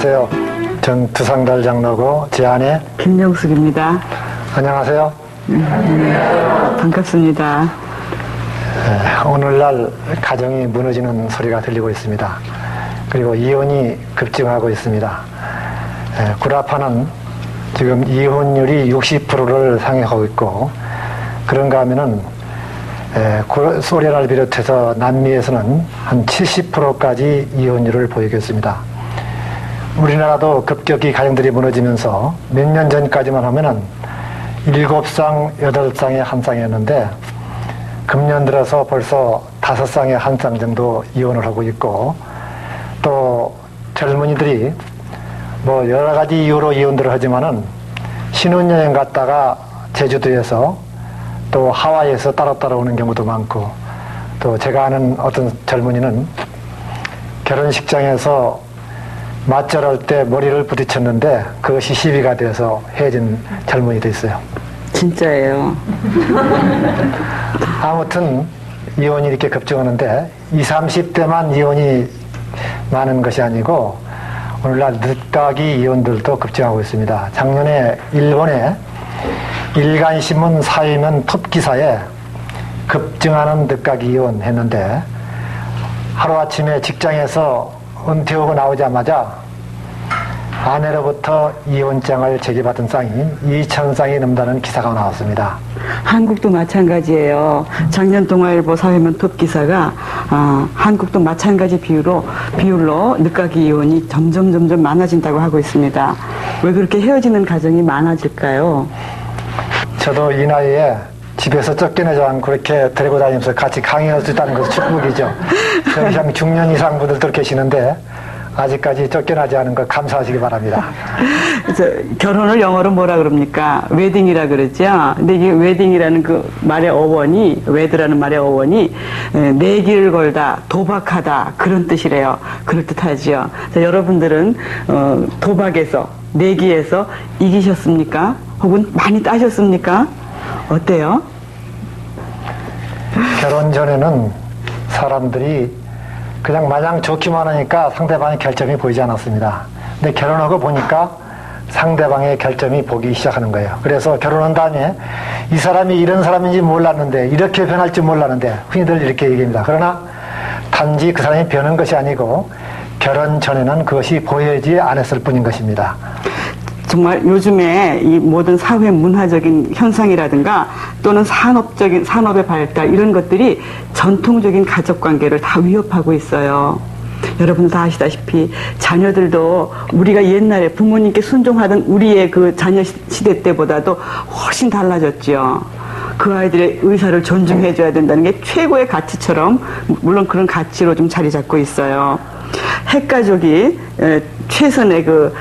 안녕하세요. 전 두상달 장로고 제 아내 김영숙입니다. 안녕하세요. 반갑습니다. 오늘날 가정이 무너지는 소리가 들리고 있습니다. 그리고 이혼이 급증하고 있습니다. 구라파는 지금 이혼율이 60%를 상회하고 있고, 그런가 하면은 소련을 비롯해서 남미에서는 한 70%까지 이혼율을 보이고 있습니다. 우리나라도 급격히 가정들이 무너지면서 몇 년 전까지만 하면은 7쌍, 8쌍에 한 쌍이었는데 금년 들어서 벌써 5쌍에 한 쌍 정도 이혼을 하고 있고, 또 젊은이들이 뭐 여러 가지 이유로 이혼들을 하지만은 신혼여행 갔다가 제주도에서 또 하와이에서 따로 오는 경우도 많고, 또 제가 아는 어떤 젊은이는 결혼식장에서 맞절할 때 머리를 부딪혔는데 그것이 시비가 돼서 헤어진 젊은이도 있어요. 진짜예요. 아무튼 이혼이 이렇게 급증하는데 20, 30대만 이혼이 많은 것이 아니고 오늘날 늦가기 이혼들도 급증하고 있습니다. 작년에 일본의 일간신문 사회면 톱기사에 급증하는 늦가기 이혼 했는데 하루아침에 직장에서 은퇴하고 나오자마자 아내로부터 이혼장을 제기받은 쌍이 2,000쌍이 넘다는 기사가 나왔습니다. 한국도 마찬가지예요. 작년 동아일보 사회면 톱 기사가 한국도 마찬가지 비율로 늦가기 이혼이 점점 많아진다고 하고 있습니다. 왜 그렇게 헤어지는 가정이 많아질까요? 저도 이 나이에 집에서 쫓겨내지 않고 그렇게 데리고 다니면서 같이 강의할 수 있다는 것은 축복이죠. 저 이상 중년 이상 분들도 계시는데 아직까지 쫓겨나지 않은 것 감사하시기 바랍니다. 그래서 결혼을 영어로 뭐라 그럽니까? 웨딩이라 그러죠. 근데 이게 웨딩이라는 그 말의 어원이, 웨드라는 말의 어원이 내기를 걸다, 도박하다 그런 뜻이래요. 그럴듯하지요. 여러분들은 도박에서, 내기에서 이기셨습니까? 혹은 많이 따셨습니까? 어때요? 결혼 전에는 사람들이 그냥 마냥 좋기만 하니까 상대방의 결점이 보이지 않았습니다. 근데 결혼하고 보니까 상대방의 결점이 보기 시작하는 거예요. 그래서 결혼한 다음에 이 사람이 이런 사람인지 몰랐는데, 이렇게 변할 줄 몰랐는데, 흔히들 이렇게 얘기합니다. 그러나 단지 그 사람이 변한 것이 아니고 결혼 전에는 그것이 보이지 않았을 뿐인 것입니다. 정말 요즘에 이 모든 사회 문화적인 현상이라든가 또는 산업의 발달 이런 것들이 전통적인 가족 관계를 다 위협하고 있어요. 여러분 다 아시다시피 자녀들도 우리가 옛날에 부모님께 순종하던 우리의 그 자녀 시대 때보다도 훨씬 달라졌죠. 그 아이들의 의사를 존중해줘야 된다는 게 최고의 가치처럼 물론 그런 가치로 좀 자리 잡고 있어요. 핵가족이 최선의 그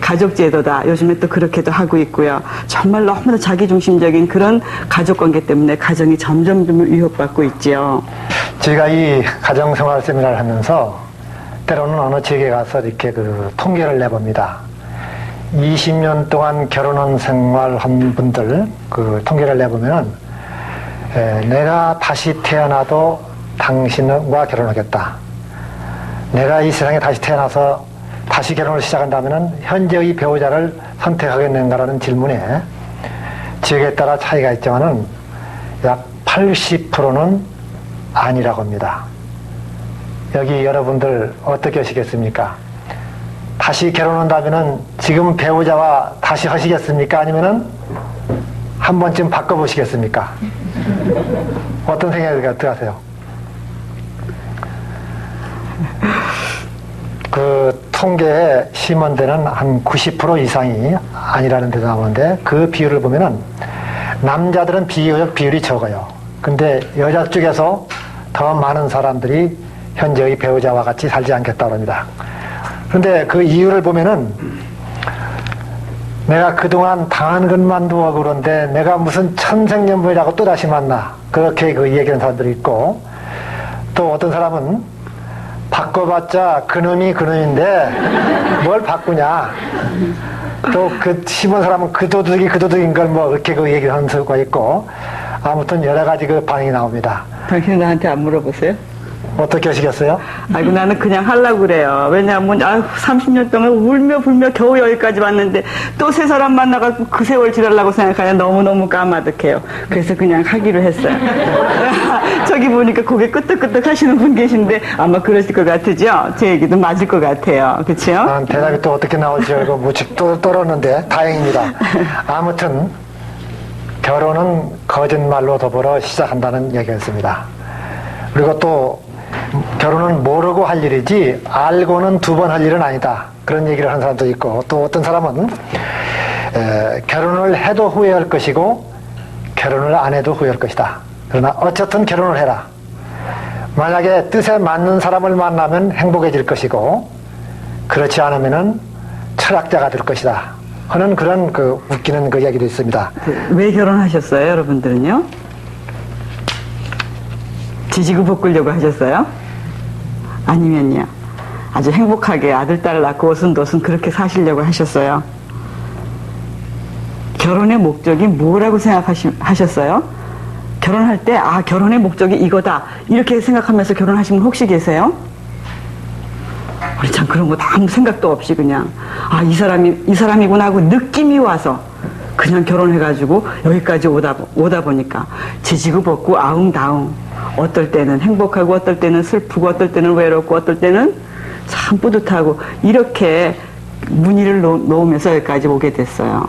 가족 제도다. 요즘에 또 그렇게도 하고 있고요. 정말 너무나 자기중심적인 그런 가족관계 때문에 가정이 점점 위협받고 있지요. 제가 이 가정생활 세미나를 하면서 때로는 어느 지역에 가서 이렇게 그 통계를 내봅니다. 20년 동안 결혼한 생활한 분들 그 통계를 내보면은 내가 다시 태어나도 당신과 결혼하겠다. 내가 이 세상에 다시 태어나서 다시 결혼을 시작한다면은 현재의 배우자를 선택하겠는가라는 질문에 지역에 따라 차이가 있지만은 약 80%는 아니라고 합니다. 여기 여러분들 어떻게 하시겠습니까? 다시 결혼한다면은 지금 배우자와 다시 하시겠습니까? 아니면은 한 번쯤 바꿔보시겠습니까? 어떤 생각이 들어가세요? 그 통계에 심원되는 한 90% 이상이 아니라는 데서 나오는데 그 비율을 보면은 남자들은 비교적 비율이 적어요. 근데 여자 쪽에서 더 많은 사람들이 현재의 배우자와 같이 살지 않겠다고 합니다. 그런데 그 이유를 보면은 내가 그동안 당한 것만도 하고 그런데 내가 무슨 천생연분이라고 또다시 만나. 그렇게 그 얘기하는 사람들이 있고, 또 어떤 사람은 바꿔봤자 그놈이 그놈인데 뭘 바꾸냐. 또 그 심은 사람은 그 도둑인 걸 뭐 이렇게 그 얘기를 하는 수가 있고, 아무튼 여러 가지 그 반응이 나옵니다. 당신은 나한테 안 물어보세요? 어떻게 하시겠어요? 아이고, 나는 그냥 하려고 그래요. 왜냐하면, 30년 동안 울며 불며 겨우 여기까지 왔는데, 또 새 사람 만나가지고 그 세월 지나려고 생각하면 너무너무 까마득해요. 그래서 그냥 하기로 했어요. 저기 보니까 고개 끄덕끄덕 하시는 분 계신데, 아마 그러실 것 같으죠? 제 얘기도 맞을 것 같아요. 그쵸? 대답이 또 어떻게 나올지 알고 무척 또 떨었는데 다행입니다. 아무튼 결혼은 거짓말로 더불어 시작한다는 얘기였습니다. 그리고 또 결혼은 모르고 할 일이지 알고는 두 번 할 일은 아니다. 그런 얘기를 하는 사람도 있고, 또 어떤 사람은 결혼을 해도 후회할 것이고 결혼을 안 해도 후회할 것이다. 그러나 어쨌든 결혼을 해라. 만약에 뜻에 맞는 사람을 만나면 행복해질 것이고 그렇지 않으면은 철학자가 될 것이다 하는 그런 웃기는 그 이야기도 있습니다. 왜 결혼하셨어요, 여러분들은요? 지지고 볶으려고 하셨어요? 아니면요, 아주 행복하게 아들, 딸 낳고 오순도순 그렇게 사시려고 하셨어요? 결혼의 목적이 뭐라고 생각하셨어요? 결혼할 때, 결혼의 목적이 이거다, 이렇게 생각하면서 결혼하신 분 혹시 계세요? 우리 참 그런 거 아무 생각도 없이 그냥, 이 사람이구나 하고 느낌이 와서 그냥 결혼해가지고 여기까지 오다 보니까 지지고 볶고 아웅다웅, 어떨 때는 행복하고 어떨 때는 슬프고 어떨 때는 외롭고 어떨 때는 참 뿌듯하고, 이렇게 무늬를 놓으면서 여기까지 오게 됐어요.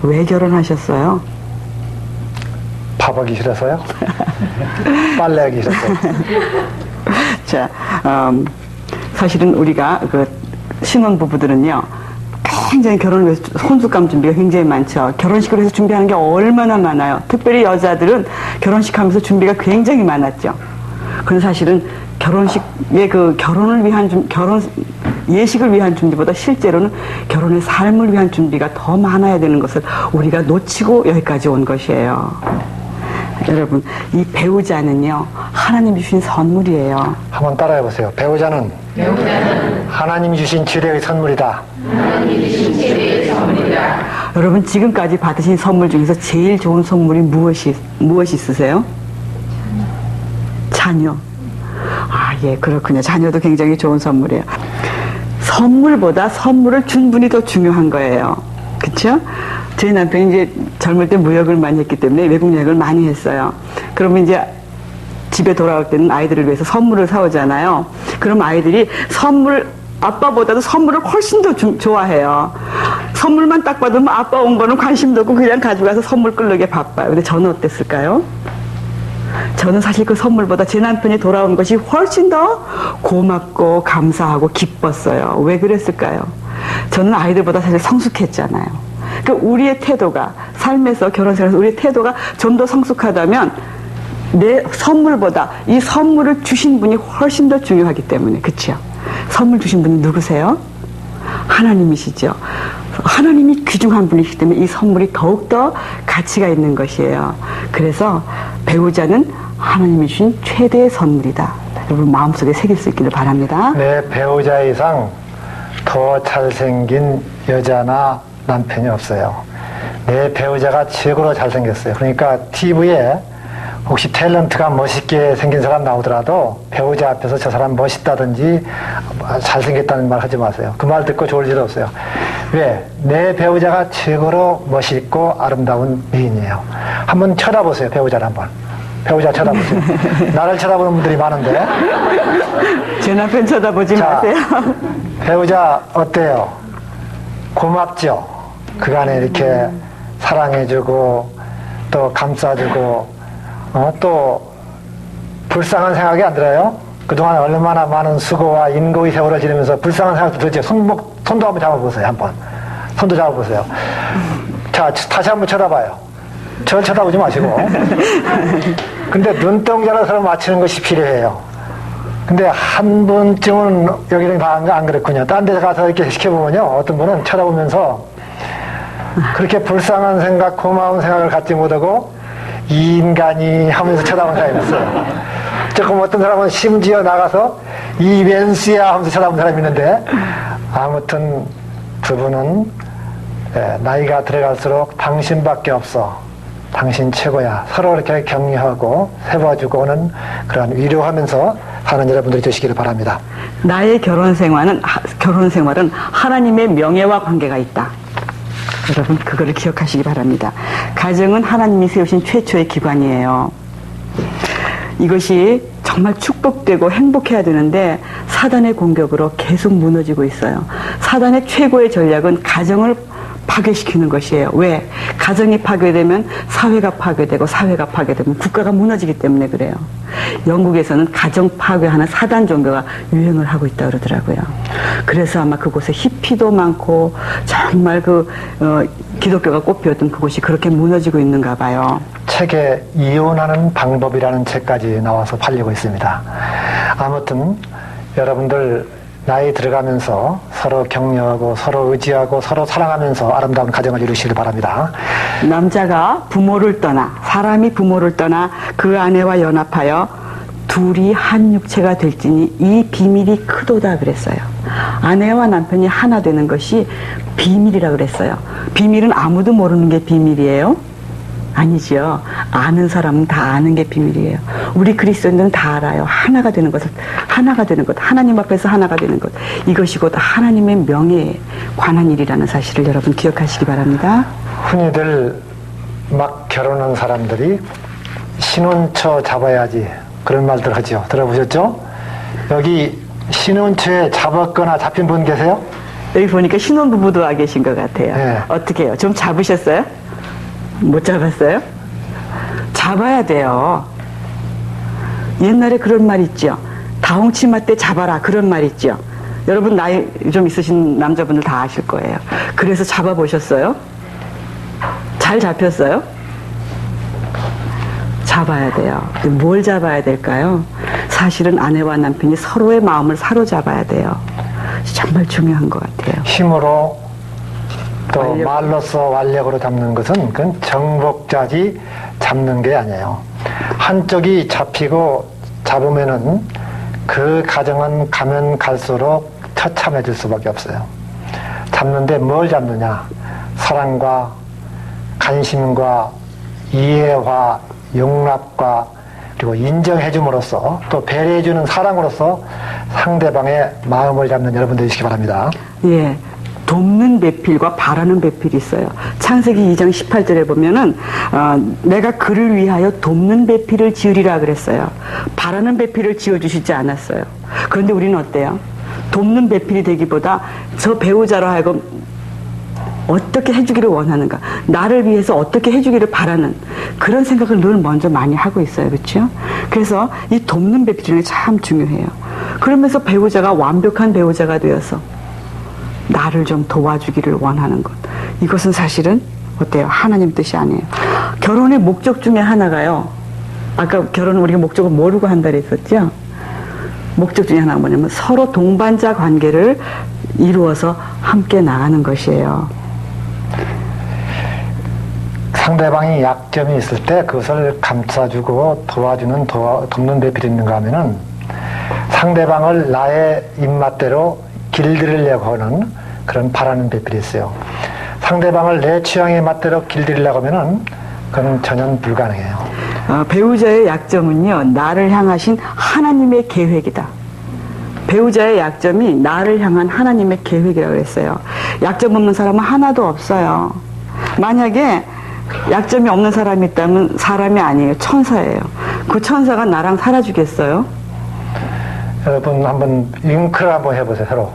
왜 결혼하셨어요? 밥하기 싫어서요? 빨래하기 싫어서요? 자, 사실은 우리가 신혼부부들은요, 굉장히 결혼을 위해서 혼숙감 준비가 굉장히 많죠. 결혼식을 위해서 준비하는 게 얼마나 많아요. 특별히 여자들은 결혼식 하면서 준비가 굉장히 많았죠. 그런 사실은 결혼식의 결혼을 위한 예식을 위한 준비보다 실제로는 결혼의 삶을 위한 준비가 더 많아야 되는 것을 우리가 놓치고 여기까지 온 것이에요. 여러분, 이 배우자는요, 하나님이 주신 선물이에요. 한번 따라해보세요. 배우자는 하나님이 주신 지혜의 선물이다. 여러분, 지금까지 받으신 선물 중에서 제일 좋은 선물이 무엇이 있으세요? 자녀. 예, 그렇군요. 자녀도 굉장히 좋은 선물이에요. 선물보다 선물을 준 분이 더 중요한 거예요. 그쵸? 제 남편이 이제 젊을 때 무역을 많이 했기 때문에 외국 여행을 많이 했어요. 그러면 이제 집에 돌아올 때는 아이들을 위해서 선물을 사오잖아요. 그럼 아이들이 아빠보다도 선물을 훨씬 더 좋아해요. 선물만 딱 받으면 아빠 온 거는 관심도 없고 그냥 가져가서 선물 끌려게 바빠요. 근데 저는 어땠을까요? 저는 사실 그 선물보다 제 남편이 돌아온 것이 훨씬 더 고맙고 감사하고 기뻤어요. 왜 그랬을까요? 저는 아이들보다 사실 성숙했잖아요. 그러니까 우리의 태도가, 삶에서, 결혼생활에서 우리의 태도가 좀 더 성숙하다면 내 선물보다 이 선물을 주신 분이 훨씬 더 중요하기 때문에. 그렇죠? 선물 주신 분은 누구세요? 하나님이시죠. 하나님이 귀중한 분이시기 때문에 이 선물이 더욱더 가치가 있는 것이에요. 그래서 배우자는 하나님이 주신 최대의 선물이다. 여러분 마음속에 새길 수 있기를 바랍니다. 내 배우자 이상 더 잘생긴 여자나 남편이 없어요. 내 배우자가 최고로 잘생겼어요. 그러니까 TV에 혹시 탤런트가 멋있게 생긴 사람 나오더라도 배우자 앞에서 저 사람 멋있다든지 잘생겼다는 말 하지 마세요. 그 말 듣고 좋을 일 없어요. 왜? 내 배우자가 최고로 멋있고 아름다운 미인이에요. 한번 쳐다보세요. 배우자를 한번. 배우자 쳐다보세요. 나를 쳐다보는 분들이 많은데. 제 남편 쳐다보지 마세요. 배우자 어때요? 고맙죠? 그간에 이렇게 사랑해주고 또 감싸주고 또 불쌍한 생각이 안 들어요? 그동안 얼마나 많은 수고와 인고의 세월을 지내면서 불쌍한 생각도 들죠. 손도 한번 잡아보세요. 한번 손도 잡아보세요. 자, 다시 한번 쳐다봐요. 저를 쳐다보지 마시고. 근데 눈동자로 서로 맞추는 것이 필요해요. 근데 한 분쯤은 여기는 다 안 그렇군요. 딴 데 가서 이렇게 시켜보면요, 어떤 분은 쳐다보면서 그렇게 불쌍한 생각, 고마운 생각을 갖지 못하고 이 인간이 하면서 쳐다보는 사람이 있어요. 조금 어떤 사람은 심지어 나가서 이 웬수야 하면서 쳐다보는 사람이 있는데, 아무튼 두 분은 나이가 들어갈수록 당신밖에 없어, 당신 최고야, 서로 이렇게 격려하고 세워주고 는 그런 위로하면서 사는 여러분들이 되시기를 바랍니다. 나의 결혼 생활은 하나님의 명예와 관계가 있다. 여러분 그거를 기억하시기 바랍니다. 가정은 하나님이 세우신 최초의 기관이에요. 이것이 정말 축복되고 행복해야 되는데 사단의 공격으로 계속 무너지고 있어요. 사단의 최고의 전략은 가정을 파괴시키는 것이에요. 왜? 가정이 파괴되면 사회가 파괴되고 사회가 파괴되면 국가가 무너지기 때문에 그래요. 영국에서는 가정 파괴하는 사단 종교가 유행을 하고 있다 그러더라고요. 그래서 아마 그곳에 히피도 많고 정말 기독교가 꽃피웠던 그곳이 그렇게 무너지고 있는가 봐요. 책에 이혼하는 방법이라는 책까지 나와서 팔리고 있습니다. 아무튼 여러분들 나이 들어가면서 서로 격려하고 서로 의지하고 서로 사랑하면서 아름다운 가정을 이루시길 바랍니다. 남자가 부모를 떠나 사람이 부모를 떠나 그 아내와 연합하여 둘이 한 육체가 될지니 이 비밀이 크도다 그랬어요. 아내와 남편이 하나 되는 것이 비밀이라 그랬어요. 비밀은 아무도 모르는 게 비밀이에요? 아니죠. 아는 사람은 다 아는 게 비밀이에요. 우리 그리스도인들은 다 알아요. 하나가 되는 것, 하나님 앞에서 하나가 되는 것. 이것이 곧 하나님의 명예에 관한 일이라는 사실을 여러분 기억하시기 바랍니다. 흔히들 막 결혼한 사람들이 신혼처 잡아야지 그런 말들 하죠. 들어보셨죠? 여기 신혼처에 잡았거나 잡힌 분 계세요? 여기 보니까 신혼부부도 와 계신 것 같아요. 네. 어떻게 해요? 좀 잡으셨어요? 못 잡았어요? 잡아야 돼요. 옛날에 그런 말 있죠. 다홍치마 때 잡아라 그런 말 있죠. 여러분 나이 좀 있으신 남자분들 다 아실 거예요. 그래서 잡아보셨어요? 잘 잡혔어요? 잡아야 돼요. 뭘 잡아야 될까요? 사실은 아내와 남편이 서로의 마음을 사로잡아야 돼요. 정말 중요한 것 같아요. 힘으로 또 말로써 완력으로 잡는 것은 그건 정복자지 잡는 게 아니에요. 한쪽이 잡히고 잡으면은 그 가정은 가면 갈수록 처참해질 수밖에 없어요. 잡는데 뭘 잡느냐? 사랑과 관심과 이해와 용납과 그리고 인정해줌으로써 또 배려해주는 사랑으로서 상대방의 마음을 잡는 여러분 되시기 바랍니다. 예. 돕는 배필과 바라는 배필이 있어요. 창세기 2장 18절에 보면은 내가 그를 위하여 돕는 배필을 지으리라 그랬어요. 바라는 배필을 지어주시지 않았어요. 그런데 우리는 어때요? 돕는 배필이 되기보다 저 배우자로 하여금 어떻게 해주기를 원하는가, 나를 위해서 어떻게 해주기를 바라는 그런 생각을 늘 먼저 많이 하고 있어요. 그렇죠? 그래서 이 돕는 배필이 참 중요해요. 그러면서 배우자가 완벽한 배우자가 되어서 나를 좀 도와주기를 원하는 것. 이것은 사실은 어때요? 하나님 뜻이 아니에요. 결혼의 목적 중에 하나가요. 아까 결혼은 우리가 목적을 모르고 한다 그랬었죠? 목적 중에 하나가 뭐냐면 서로 동반자 관계를 이루어서 함께 나가는 것이에요. 상대방이 약점이 있을 때 그것을 감싸주고 도와주는 돕는 배필이 있는가 하면은 상대방을 나의 입맛대로 길들이려고 하는 그런 바라는 배필이 있어요. 상대방을 내 취향에 맞대로 길들이려고 하면은 그건 전혀 불가능해요. 배우자의 약점은요, 나를 향하신 하나님의 계획이다. 배우자의 약점이 나를 향한 하나님의 계획이라고 그랬어요. 약점 없는 사람은 하나도 없어요. 만약에 약점이 없는 사람이 있다면 사람이 아니에요. 천사예요. 그 천사가 나랑 살아주겠어요? 여러분 한번 윙크를 한번 해보세요. 서로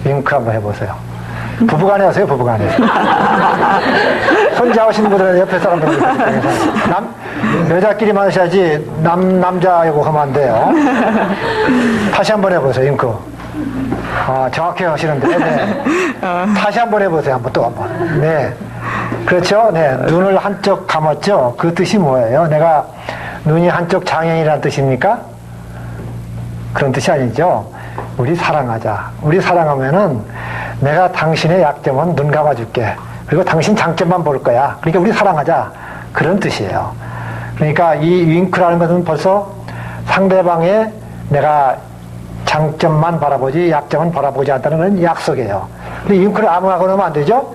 윙크 한번 해보세요. 부부간에 하세요. 부부간에. 혼자 오신 분들은 옆에 사람들 여자끼리 만나셔야지 남자하고 하면 안 돼요. 다시 한번 해보세요. 윙크. 정확히 하시는데. 네. 다시 한번 해보세요. 또 한번. 네. 그렇죠? 네. 눈을 한쪽 감았죠? 그 뜻이 뭐예요? 내가 눈이 한쪽 장애인이라는 뜻입니까? 그런 뜻이 아니죠. 우리 사랑하자. 우리 사랑하면은 내가 당신의 약점은 눈 감아줄게. 그리고 당신 장점만 볼 거야. 그러니까 우리 사랑하자. 그런 뜻이에요. 그러니까 이 윙크라는 것은 벌써 상대방의 내가 장점만 바라보지 약점은 바라보지 않다는 건 약속이에요. 근데 잉크를 아무하고 넣으면 안 되죠?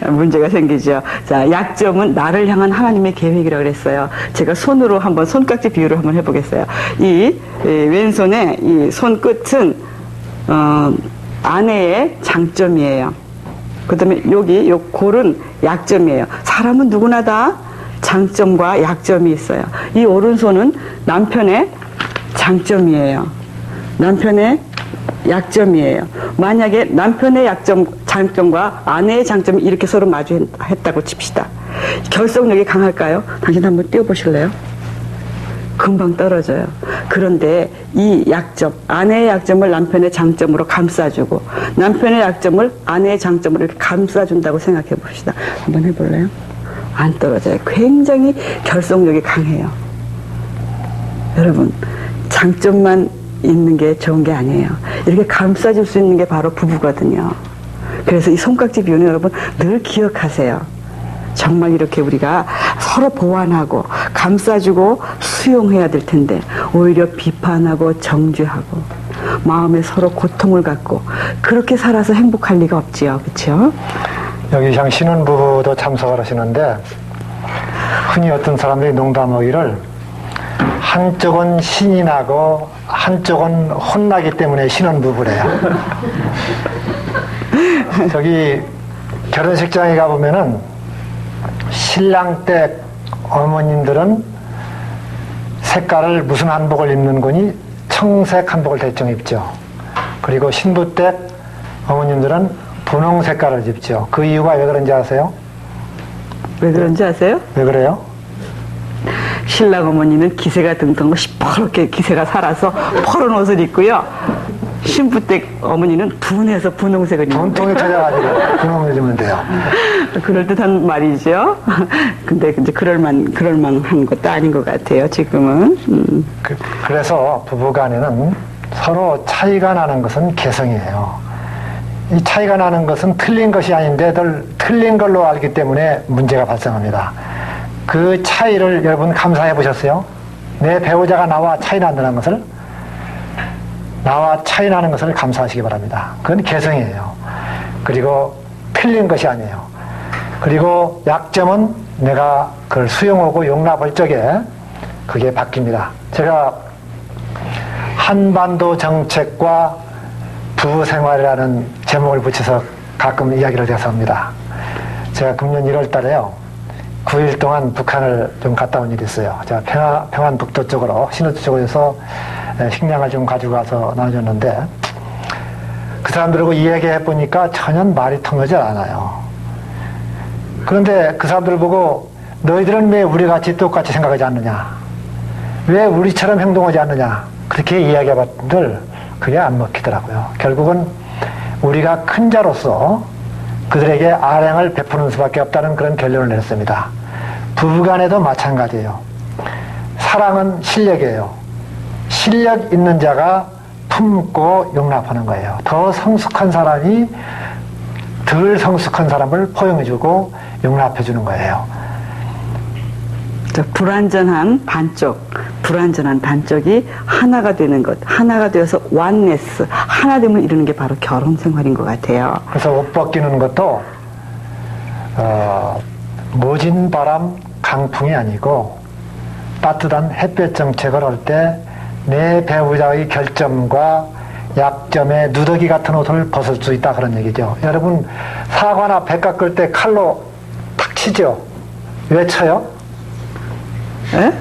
문제가 생기죠. 자, 약점은 나를 향한 하나님의 계획이라고 그랬어요. 제가 손으로 한번 손깍지 비유를 한번 해보겠어요. 이 왼손의 이 손끝은 아내의 장점이에요. 그 다음에 여기 요 골은 약점이에요. 사람은 누구나 다 장점과 약점이 있어요. 이 오른손은 남편의 장점이에요. 남편의 약점이에요. 만약에 남편의 장점과 아내의 장점이 이렇게 서로 마주했다고 칩시다. 결속력이 강할까요? 당신 한번 띄워보실래요? 금방 떨어져요. 그런데 이 약점, 아내의 약점을 남편의 장점으로 감싸주고 남편의 약점을 아내의 장점으로 이렇게 감싸준다고 생각해 봅시다. 한번 해볼래요? 안 떨어져요. 굉장히 결속력이 강해요. 여러분, 장점만 있는 게 좋은 게 아니에요. 이렇게 감싸줄 수 있는 게 바로 부부거든요. 그래서 이 손깍지 비유는 여러분 늘 기억하세요. 정말 이렇게 우리가 서로 보완하고 감싸주고 수용해야 될 텐데 오히려 비판하고 정죄하고 마음에 서로 고통을 갖고 그렇게 살아서 행복할 리가 없지요. 그렇죠? 여기 像 신혼부부도 참석을 하시는데 흔히 어떤 사람들이 농담하기를 한쪽은 신이 나고 한쪽은 혼나기 때문에 신혼부부래요. 저기 결혼식장에 가보면은 신랑 댁 어머님들은 색깔을 무슨 한복을 입는 거니 청색 한복을 대충 입죠. 그리고 신부 댁 어머님들은 분홍 색깔을 입죠. 그 이유가 왜 그런지 아세요? 왜 그런지 아세요? 왜 그래요? 신랑 어머니는 기세가 등등하고 시퍼렇게 기세가 살아서 퍼런 옷을 입고요. 신부 댁 어머니는 분해서 분홍색을 입는 돈통에 찾아가지고 분홍을 입으면 돼요. 그럴듯한 말이죠. 근데 이제 그럴만한 것도 아닌 것 같아요, 지금은. 그래서 부부간에는 서로 차이가 나는 것은 개성이에요. 이 차이가 나는 것은 틀린 것이 아닌데 늘 틀린 걸로 알기 때문에 문제가 발생합니다. 그 차이를 여러분 감상해 보셨어요? 내 배우자가 나와 차이 난다는 것을, 나와 차이 나는 것을 감사하시기 바랍니다. 그건 개성이에요. 그리고 틀린 것이 아니에요. 그리고 약점은 내가 그걸 수용하고 용납할 적에 그게 바뀝니다. 제가 한반도 정책과 부부 생활이라는 제목을 붙여서 가끔 이야기를 해서 합니다. 제가 금년 1월 달에요. 9일 동안 북한을 좀 갔다 온 일이 있어요. 제가 평안북도 쪽으로, 신호주 쪽에서 식량을 좀 가지고 가서 나눠줬는데, 그 사람들하고 이야기해 보니까 전혀 말이 통하지 않아요. 그런데 그 사람들 보고 너희들은 왜 우리 같이 똑같이 생각하지 않느냐? 왜 우리처럼 행동하지 않느냐? 그렇게 이야기해 봤는데 그게 안 먹히더라고요. 결국은 우리가 큰 자로서 그들에게 아량을 베푸는 수밖에 없다는 그런 결론을 내렸습니다. 부부간에도 마찬가지예요. 사랑은 실력이에요. 실력 있는 자가 품고 용납하는 거예요. 더 성숙한 사람이 덜 성숙한 사람을 포용해주고 용납해주는 거예요. 불완전한 반쪽이 하나가 되는 것, 하나가 되어서 원네스, 하나됨을 이루는 게 바로 결혼 생활인 것 같아요. 그래서 옷 벗기는 것도 모진 바람 강풍이 아니고 따뜻한 햇볕 정책을 할 때 내 배우자의 결점과 약점에 누더기 같은 옷을 벗을 수 있다 그런 얘기죠. 여러분 사과나 배 깎을 때 칼로 탁 치죠. 왜 쳐요? 에?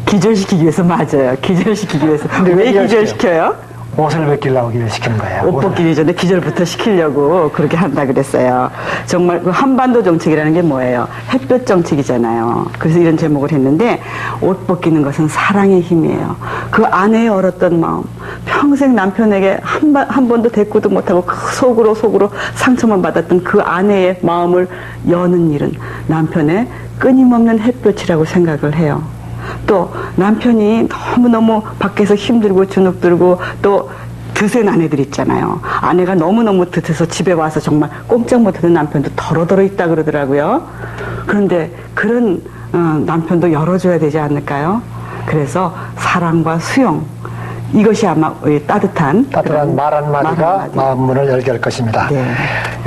기절시키기 위해서. 맞아요. 기절시키기 위해서. 근데 왜 기절시켜요? 옷을 벗기려고 기절시키는 거예요. 옷 벗기기 전에 기절부터 시키려고 그렇게 한다 그랬어요. 정말 그 한반도 정책이라는 게 뭐예요? 햇볕 정책이잖아요. 그래서 이런 제목을 했는데 옷 벗기는 것은 사랑의 힘이에요. 그 아내의 얼었던 마음, 평생 남편에게 한 번도 대꾸도 못하고 그 속으로 상처만 받았던 그 아내의 마음을 여는 일은 남편의 끊임없는 햇볕이라고 생각을 해요. 또 남편이 너무너무 밖에서 힘들고 주눅들고 또 드센 아내들 있잖아요. 아내가 너무너무 드세서 집에 와서 정말 꼼짝 못하는 남편도 더러더러 있다 그러더라고요. 그런데 그런 남편도 열어줘야 되지 않을까요? 그래서 사랑과 수용, 이것이 아마 따뜻한 말 한마디가 마음 문을 열게 할 것입니다. 네.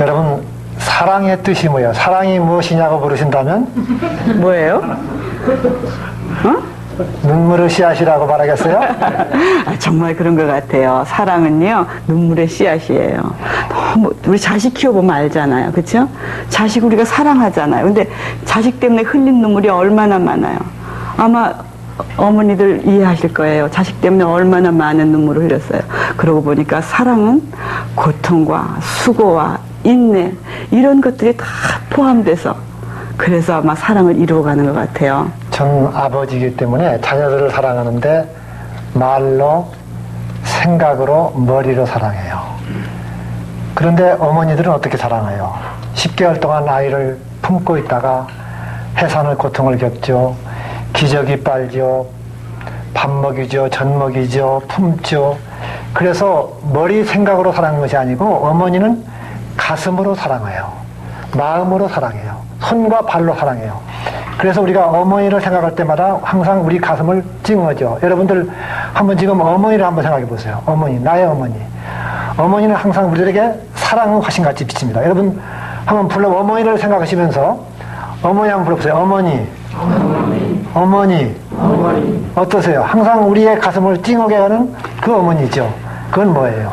여러분, 사랑의 뜻이 뭐예요? 사랑이 무엇이냐고 물으신다면 뭐예요? 눈물의 씨앗이라고 말하겠어요? 아, 정말 그런 것 같아요. 사랑은요, 눈물의 씨앗이에요. 너무, 우리 자식 키워보면 알잖아요. 그쵸? 자식 우리가 사랑하잖아요. 근데 자식 때문에 흘린 눈물이 얼마나 많아요. 아마 어머니들 이해하실 거예요. 자식 때문에 얼마나 많은 눈물을 흘렸어요. 그러고 보니까 사랑은 고통과 수고와 인내, 이런 것들이 다 포함돼서 그래서 아마 사랑을 이루어가는 것 같아요. 전 아버지이기 때문에 자녀들을 사랑하는데 말로, 생각으로, 머리로 사랑해요. 그런데 어머니들은 어떻게 사랑해요? 10개월 동안 아이를 품고 있다가 해산의 고통을 겪죠. 기저귀 빨죠. 밥 먹이죠. 젖 먹이죠. 품죠. 그래서 머리 생각으로 사랑하는 것이 아니고 어머니는 가슴으로 사랑해요. 마음으로 사랑해요. 손과 발로 사랑해요. 그래서 우리가 어머니를 생각할 때마다 항상 우리 가슴을 찡어죠. 여러분들 한번 지금 어머니를 한번 생각해 보세요. 어머니, 나의 어머니. 어머니는 항상 우리들에게 사랑의 화신같이 비칩니다. 여러분 한번 어머니를 생각하시면서 어머니 한번 불러보세요. 어머니. 어머니. 어떠세요? 항상 우리의 가슴을 찡하게 하는 그 어머니죠. 그건 뭐예요?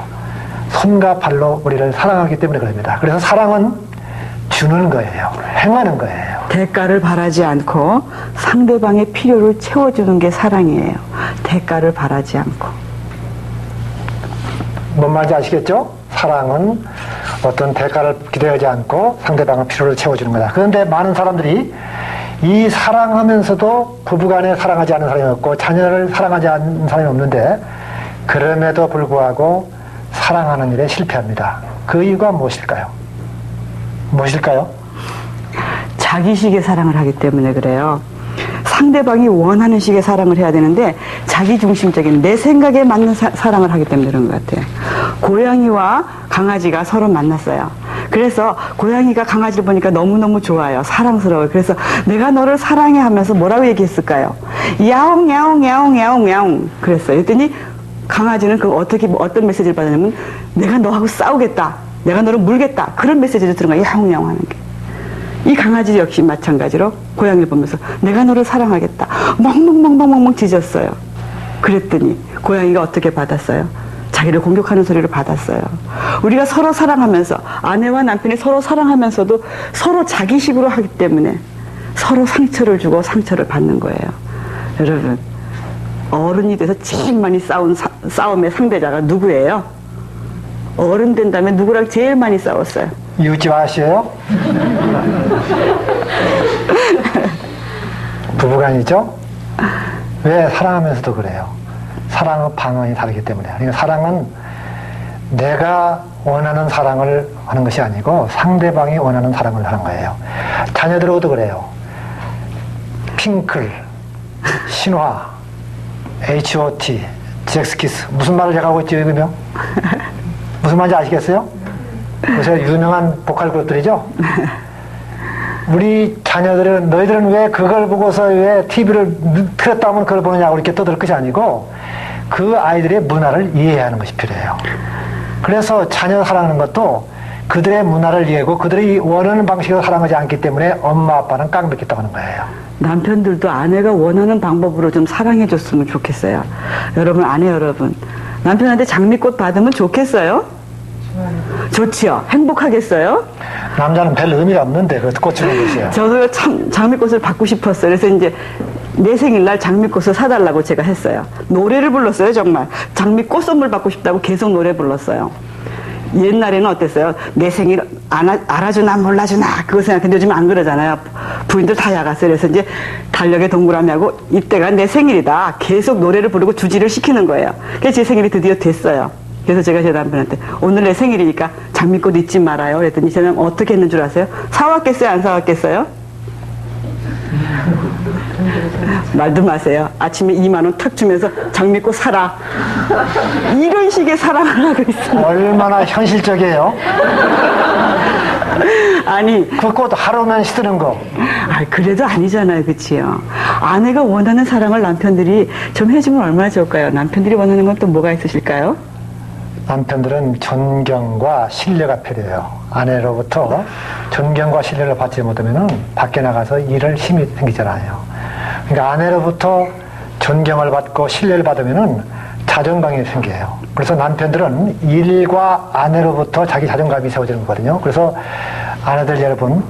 손과 발로 우리를 사랑하기 때문에 그럽니다. 그래서 사랑은 주는 거예요. 행하는 거예요. 대가를 바라지 않고 상대방의 필요를 채워주는 게 사랑이에요. 대가를 바라지 않고. 뭔 말인지 아시겠죠? 사랑은 어떤 대가를 기대하지 않고 상대방의 필요를 채워주는 거다. 그런데 많은 사람들이 이 사랑하면서도 부부간에 사랑하지 않는 사람이 없고 자녀를 사랑하지 않는 사람이 없는데 그럼에도 불구하고 사랑하는 일에 실패합니다. 그 이유가 무엇일까요? 무엇일까요? 자기식의 사랑을 하기 때문에 그래요. 상대방이 원하는 식의 사랑을 해야 되는데 자기중심적인 내 생각에 맞는 사랑을 하기 때문에 그런 것 같아요. 고양이와 강아지가 서로 만났어요. 그래서 고양이가 강아지를 보니까 너무너무 좋아요. 사랑스러워요. 그래서 내가 너를 사랑해 하면서 뭐라고 얘기했을까요? 야옹 야옹 야옹 야옹 야옹 그랬어요. 그랬더니 강아지는 어떤 메시지를 받았냐면 내가 너하고 싸우겠다. 내가 너를 물겠다. 그런 메시지를 들은 거예요. 야옹 야옹 하는 게. 이 강아지 역시 마찬가지로 고양이를 보면서 내가 너를 사랑하겠다. 멍멍멍멍멍 짖었어요. 그랬더니 고양이가 어떻게 받았어요? 자기를 공격하는 소리를 받았어요. 우리가 서로 사랑하면서 아내와 남편이 서로 사랑하면서도 서로 자기식으로 하기 때문에 서로 상처를 주고 상처를 받는 거예요. 여러분 어른이 돼서 제일 많이 싸운 싸움의 상대자가 누구예요? 어른 된 다음에 누구랑 제일 많이 싸웠어요? 이웃집 아시에요? 부부간이죠? 왜 사랑하면서도 그래요? 사랑의 방언이 다르기 때문에. 그러니까 사랑은 내가 원하는 사랑을 하는 것이 아니고 상대방이 원하는 사랑을 하는 거예요. 자녀들하고도 그래요. 핑클, 신화, H.O.T, 잭스키스. 무슨 말을 제가 하고 있죠, 이거요? 무슨 말인지 아시겠어요? 요새 유명한 보컬 그룹들이죠? 우리 자녀들은 너희들은 왜 그걸 보고서 왜 TV를 틀었다 하면 그걸 보느냐고 이렇게 떠들 것이 아니고 그 아이들의 문화를 이해하는 것이 필요해요. 그래서 자녀 사랑하는 것도 그들의 문화를 이해하고 그들이 원하는 방식으로 사랑하지 않기 때문에 엄마 아빠는 깡패겠다고 하는 거예요. 남편들도 아내가 원하는 방법으로 좀 사랑해줬으면 좋겠어요. 여러분, 아내 여러분, 남편한테 장미꽃 받으면 좋겠어요? 좋지요. 행복하겠어요? 남자는 별 의미가 없는데 그 꽃 주는 것이에요. 저도 참 장미꽃을 받고 싶었어요. 그래서 이제 내 생일날 장미꽃을 사달라고 제가 했어요. 노래를 불렀어요, 정말. 장미꽃 선물 받고 싶다고 계속 노래 불렀어요. 옛날에는 어땠어요? 내 생일 알아주나 몰라주나 그거 생각했는데 요즘 안 그러잖아요. 부인들 다 야갔어요. 그래서 이제 달력에 동그라미하고 이때가 내 생일이다. 계속 노래를 부르고 주지를 시키는 거예요. 그래서 제 생일이 드디어 됐어요. 그래서 제가 제 남편한테 오늘 내 생일이니까 장미꽃 잊지 말아요. 그랬더니 제 남편 어떻게 했는 줄 아세요? 사왔겠어요? 안 사왔겠어요? 말도 마세요. 아침에 2만 원 탁 주면서 장미꽃 사라. 이런 식의 사랑을 하고 있습니다. 얼마나 현실적이에요? 아니, 그것도 하루만 씻는 거. 그래도 아니잖아요. 그치요? 아내가 원하는 사랑을 남편들이 좀 해주면 얼마나 좋을까요? 남편들이 원하는 건 또 뭐가 있으실까요? 남편들은 존경과 신뢰가 필요해요. 아내로부터 존경과 신뢰를 받지 못하면 밖에 나가서 일할 힘이 생기잖아요. 그러니까 아내로부터 존경을 받고 신뢰를 받으면 자존감이 생겨요. 그래서 남편들은 일과 아내로부터 자기 자존감이 세워지는 거거든요. 그래서 아내들 여러분,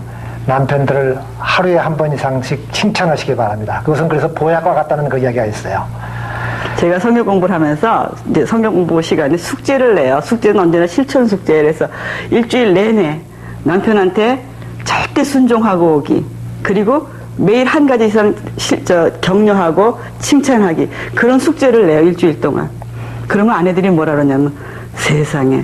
남편들을 하루에 한 번 이상씩 칭찬하시기 바랍니다. 그것은 그래서 보약과 같다는 그 이야기가 있어요. 제가 성경 공부를 하면서 이제 성경 공부 시간에 숙제를 내요. 숙제는 언제나 실천 숙제를 해서 일주일 내내 남편한테 절대 순종하고 오기. 그리고 매일 한 가지 이상 격려하고 칭찬하기. 그런 숙제를 내요. 일주일 동안. 그러면 아내들이 뭐라 그러냐면 세상에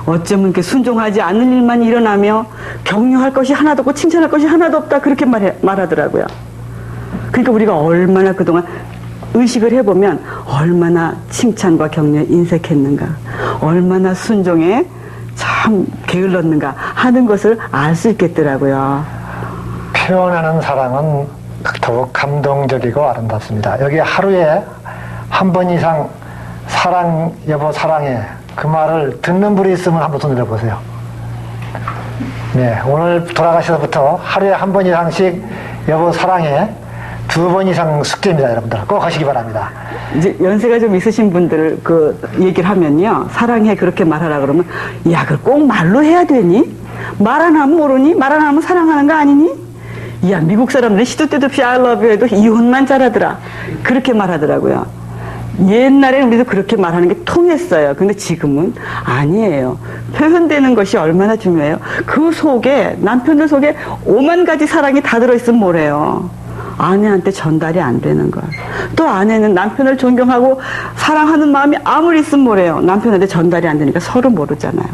어쩌면 이렇게 순종하지 않는 일만 일어나며 격려할 것이 하나도 없고 칭찬할 것이 하나도 없다. 그렇게 말하더라고요. 그러니까 우리가 얼마나 그동안 의식을 해보면 얼마나 칭찬과 격려에 인색했는가, 얼마나 순종에 참 게을렀는가 하는 것을 알 수 있겠더라고요. 표현하는 사랑은 더욱 감동적이고 아름답습니다. 여기 하루에 한 번 이상 사랑, 여보 사랑해 그 말을 듣는 분이 있으면 한번 손 들어보세요. 네, 오늘 돌아가셔서부터 하루에 한 번 이상씩 여보 사랑해 2번 이상 숙제입니다, 여러분들. 꼭 하시기 바랍니다. 이제 연세가 좀 있으신 분들 그 얘기를 하면요, 사랑해 그렇게 말하라 그러면 야, 그걸 꼭 말로 해야 되니? 말 안 하면 모르니? 말 안 하면 사랑하는 거 아니니? 야, 미국 사람들이 시도 때도 없이 I love you 해도 이혼만 잘하더라. 그렇게 말하더라고요. 옛날에는 우리도 그렇게 말하는 게 통했어요. 근데 지금은 아니에요. 표현되는 것이 얼마나 중요해요. 그 속에, 남편들 속에 5만 가지 사랑이 다 들어있으면 뭐래요. 아내한테 전달이 안 되는 거야. 또 아내는 남편을 존경하고 사랑하는 마음이 아무리 있으면 뭐래요. 남편한테 전달이 안 되니까 서로 모르잖아요.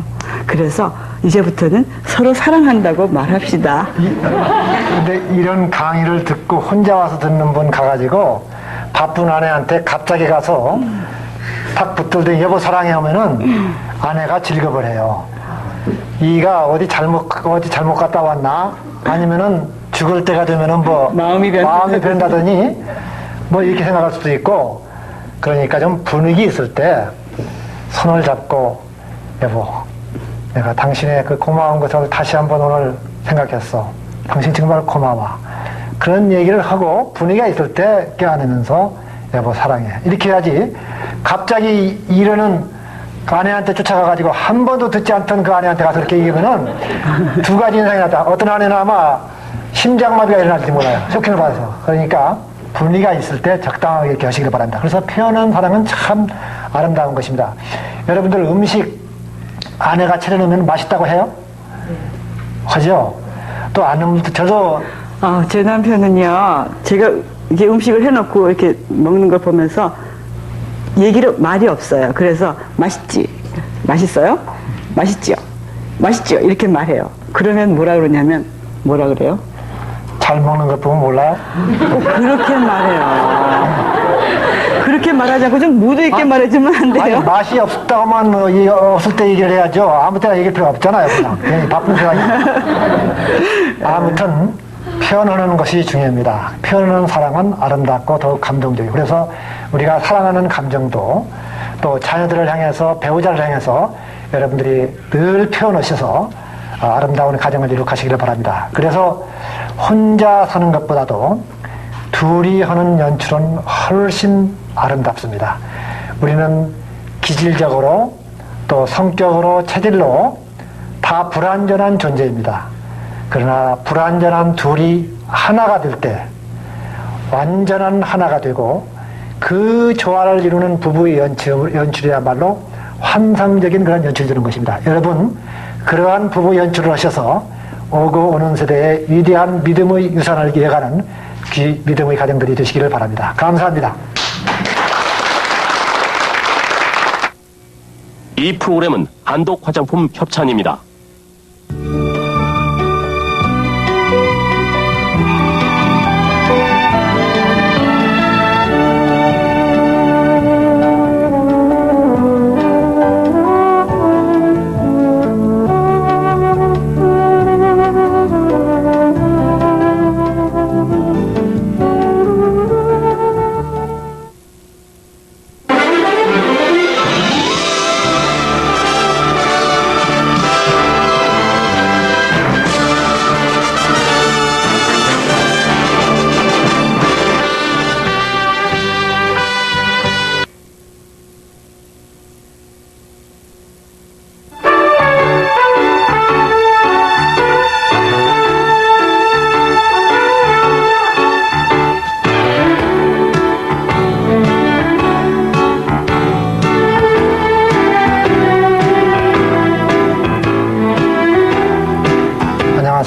그래서 이제부터는 서로 사랑한다고 말합시다. 근데 이런 강의를 듣고 혼자 와서 듣는 분 가가지고 바쁜 아내한테 갑자기 가서 탁 붙들더니 여보 사랑해 하면은 아내가 질겁을 해요. 이가 어디 잘못 갔다 왔나? 아니면은 죽을 때가 되면은 뭐 마음이 변다더니 뭐 이렇게 생각할 수도 있고, 그러니까 좀 분위기 있을 때 손을 잡고 여보 내가 당신의 그 고마운 것을 다시 한번 오늘 생각했어. 당신 정말 고마워. 그런 얘기를 하고 분위기가 있을 때 껴안으면서 여보 사랑해 이렇게 해야지. 갑자기 이러는 그 아내한테 쫓아가가지고 한 번도 듣지 않던 그 아내한테 가서 이렇게 얘기하면은 두 가지 인상이 났다. 어떤 아내는 아마 심장마비가 일어날지 몰라요. 쇼킹을 받아서. 그러니까 분위기가 있을 때 적당하게 이렇게 하시길 바랍니다. 그래서 표현한 사랑은 참 아름다운 것입니다. 여러분들 음식 아내가 차려놓으면 맛있다고 해요? 하죠? 또 안, 저도 제 남편은요, 제가 이게 음식을 해놓고 이렇게 먹는 걸 보면서 말이 없어요. 그래서 맛있지? 맛있어요? 맛있지요? 맛있지요? 이렇게 말해요. 그러면 뭐라 그러냐면, 뭐라 그래요? 잘 먹는 것 보면 몰라요? 그렇게 말해요. 그렇게 말하지 않고 좀 무드 있게 말해주면 안 돼요? 아니, 맛이 없다고만 없을 때 얘기를 해야죠. 아무 때나 얘기할 필요가 없잖아요. 그냥 바쁜 시간이. 아무튼 표현하는 것이 중요합니다. 표현하는 사랑은 아름답고 더욱 감동적이고, 그래서 우리가 사랑하는 감정도 또 자녀들을 향해서, 배우자를 향해서 여러분들이 늘 표현하셔서 아름다운 가정을 이룩하시기를 바랍니다. 그래서 혼자 사는 것보다도 둘이 하는 연출은 훨씬 아름답습니다. 우리는 기질적으로 또 성격으로 체질로 다 불완전한 존재입니다. 그러나 불완전한 둘이 하나가 될 때 완전한 하나가 되고, 그 조화를 이루는 부부의 연출이야말로 환상적인 그런 연출이 되는 것입니다. 여러분, 그러한 부부 연출을 하셔서 오고 오는 세대에 위대한 믿음의 유산을 이어가는 믿음의 가정들이 되시기를 바랍니다. 감사합니다. 이 프로그램은 한독 화장품 협찬입니다.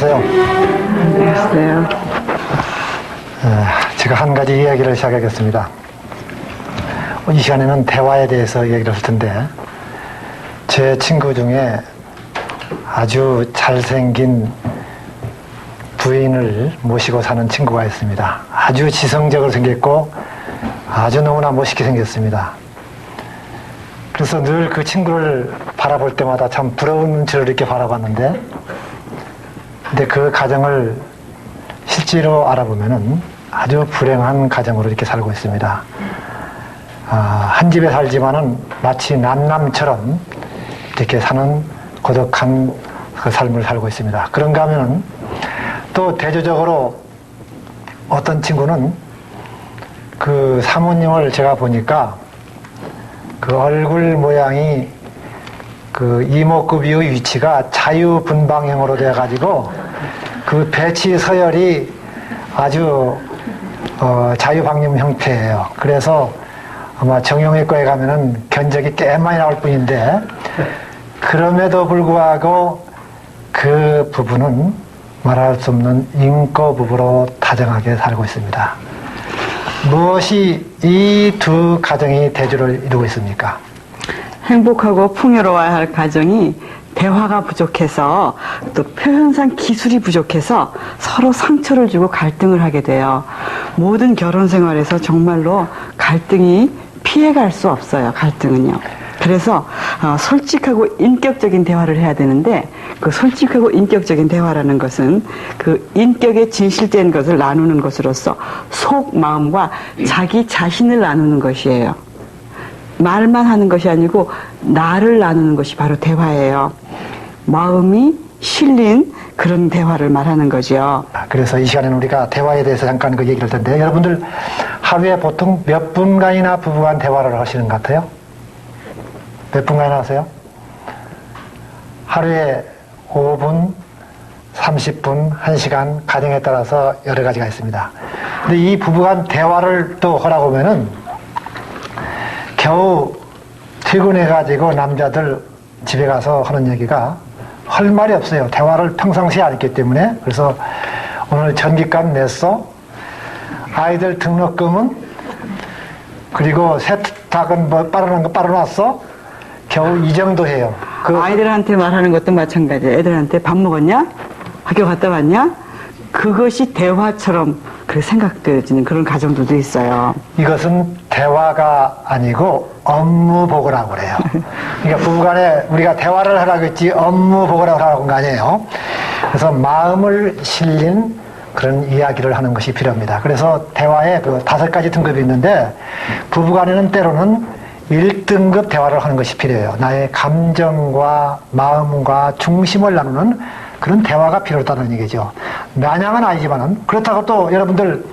안녕하세요. 안녕하세요. 제가 한 가지 이야기를 시작하겠습니다. 이 시간에는 대화에 대해서 이야기를 할 텐데, 제 친구 중에 아주 잘생긴 부인을 모시고 사는 친구가 있습니다. 아주 지성적으로 생겼고 아주 너무나 멋있게 생겼습니다. 그래서 늘 그 친구를 바라볼 때마다 참 부러운 눈치를 이렇게 바라봤는데, 근데 그 가정을 실제로 알아보면은 아주 불행한 가정으로 이렇게 살고 있습니다. 한 집에 살지만은 마치 남남처럼 이렇게 사는 고독한 그 삶을 살고 있습니다. 그런가 하면은 또 대조적으로 어떤 친구는 그 사모님을 제가 보니까 그 얼굴 모양이 그 이목구비의 위치가 자유분방형으로 되어가지고 그 배치 서열이 아주 자유방임 형태예요. 그래서 아마 정형외과에 가면은 견적이 꽤 많이 나올 뿐인데, 그럼에도 불구하고 그 부부는 말할 수 없는 인고 부부로 다정하게 살고 있습니다. 무엇이 이 두 가정이 대조를 이루고 있습니까? 행복하고 풍요로워야 할 가정이 대화가 부족해서, 또 표현상 기술이 부족해서 서로 상처를 주고 갈등을 하게 돼요. 모든 결혼 생활에서 정말로 갈등이 피해갈 수 없어요. 갈등은요. 그래서 솔직하고 인격적인 대화를 해야 되는데, 그 솔직하고 인격적인 대화라는 것은 그 인격의 진실된 것을 나누는 것으로서 속 마음과 자기 자신을 나누는 것이에요. 말만 하는 것이 아니고 나를 나누는 것이 바로 대화예요. 마음이 실린 그런 대화를 말하는 거죠. 그래서 이 시간에는 우리가 대화에 대해서 잠깐 그 얘기를 할 텐데, 여러분들 하루에 보통 몇 분간이나 부부간 대화를 하시는 것 같아요? 몇 분간이나 하세요? 하루에 5분, 30분, 1시간, 가정에 따라서 여러 가지가 있습니다. 근데 이 부부간 대화를 또 하라고 하면은 겨우 퇴근해가지고 남자들 집에 가서 하는 얘기가 할 말이 없어요. 대화를 평상시에 안 했기 때문에. 그래서 오늘 전기값 냈어? 아이들 등록금은? 그리고 세탁은 뭐 빨아놓은 거 빨아놨어? 겨우 이 정도 해요. 아이들한테 말하는 것도 마찬가지예요. 애들한테 밥 먹었냐? 학교 갔다 왔냐? 그것이 대화처럼 그렇게 생각되어지는 그런 가정들도 있어요. 이것은 대화가 아니고 업무 보고라고 그래요. 그러니까 부부간에 우리가 대화를 하라고 했지 업무 보고라고 하라고 한 거 아니에요. 그래서 마음을 실린 그런 이야기를 하는 것이 필요합니다. 그래서 대화에 그 5가지 등급이 있는데, 부부간에는 때로는 1등급 대화를 하는 것이 필요해요. 나의 감정과 마음과 중심을 나누는 그런 대화가 필요하다는 얘기죠. 마냥은 아니지만은, 그렇다고 또 여러분들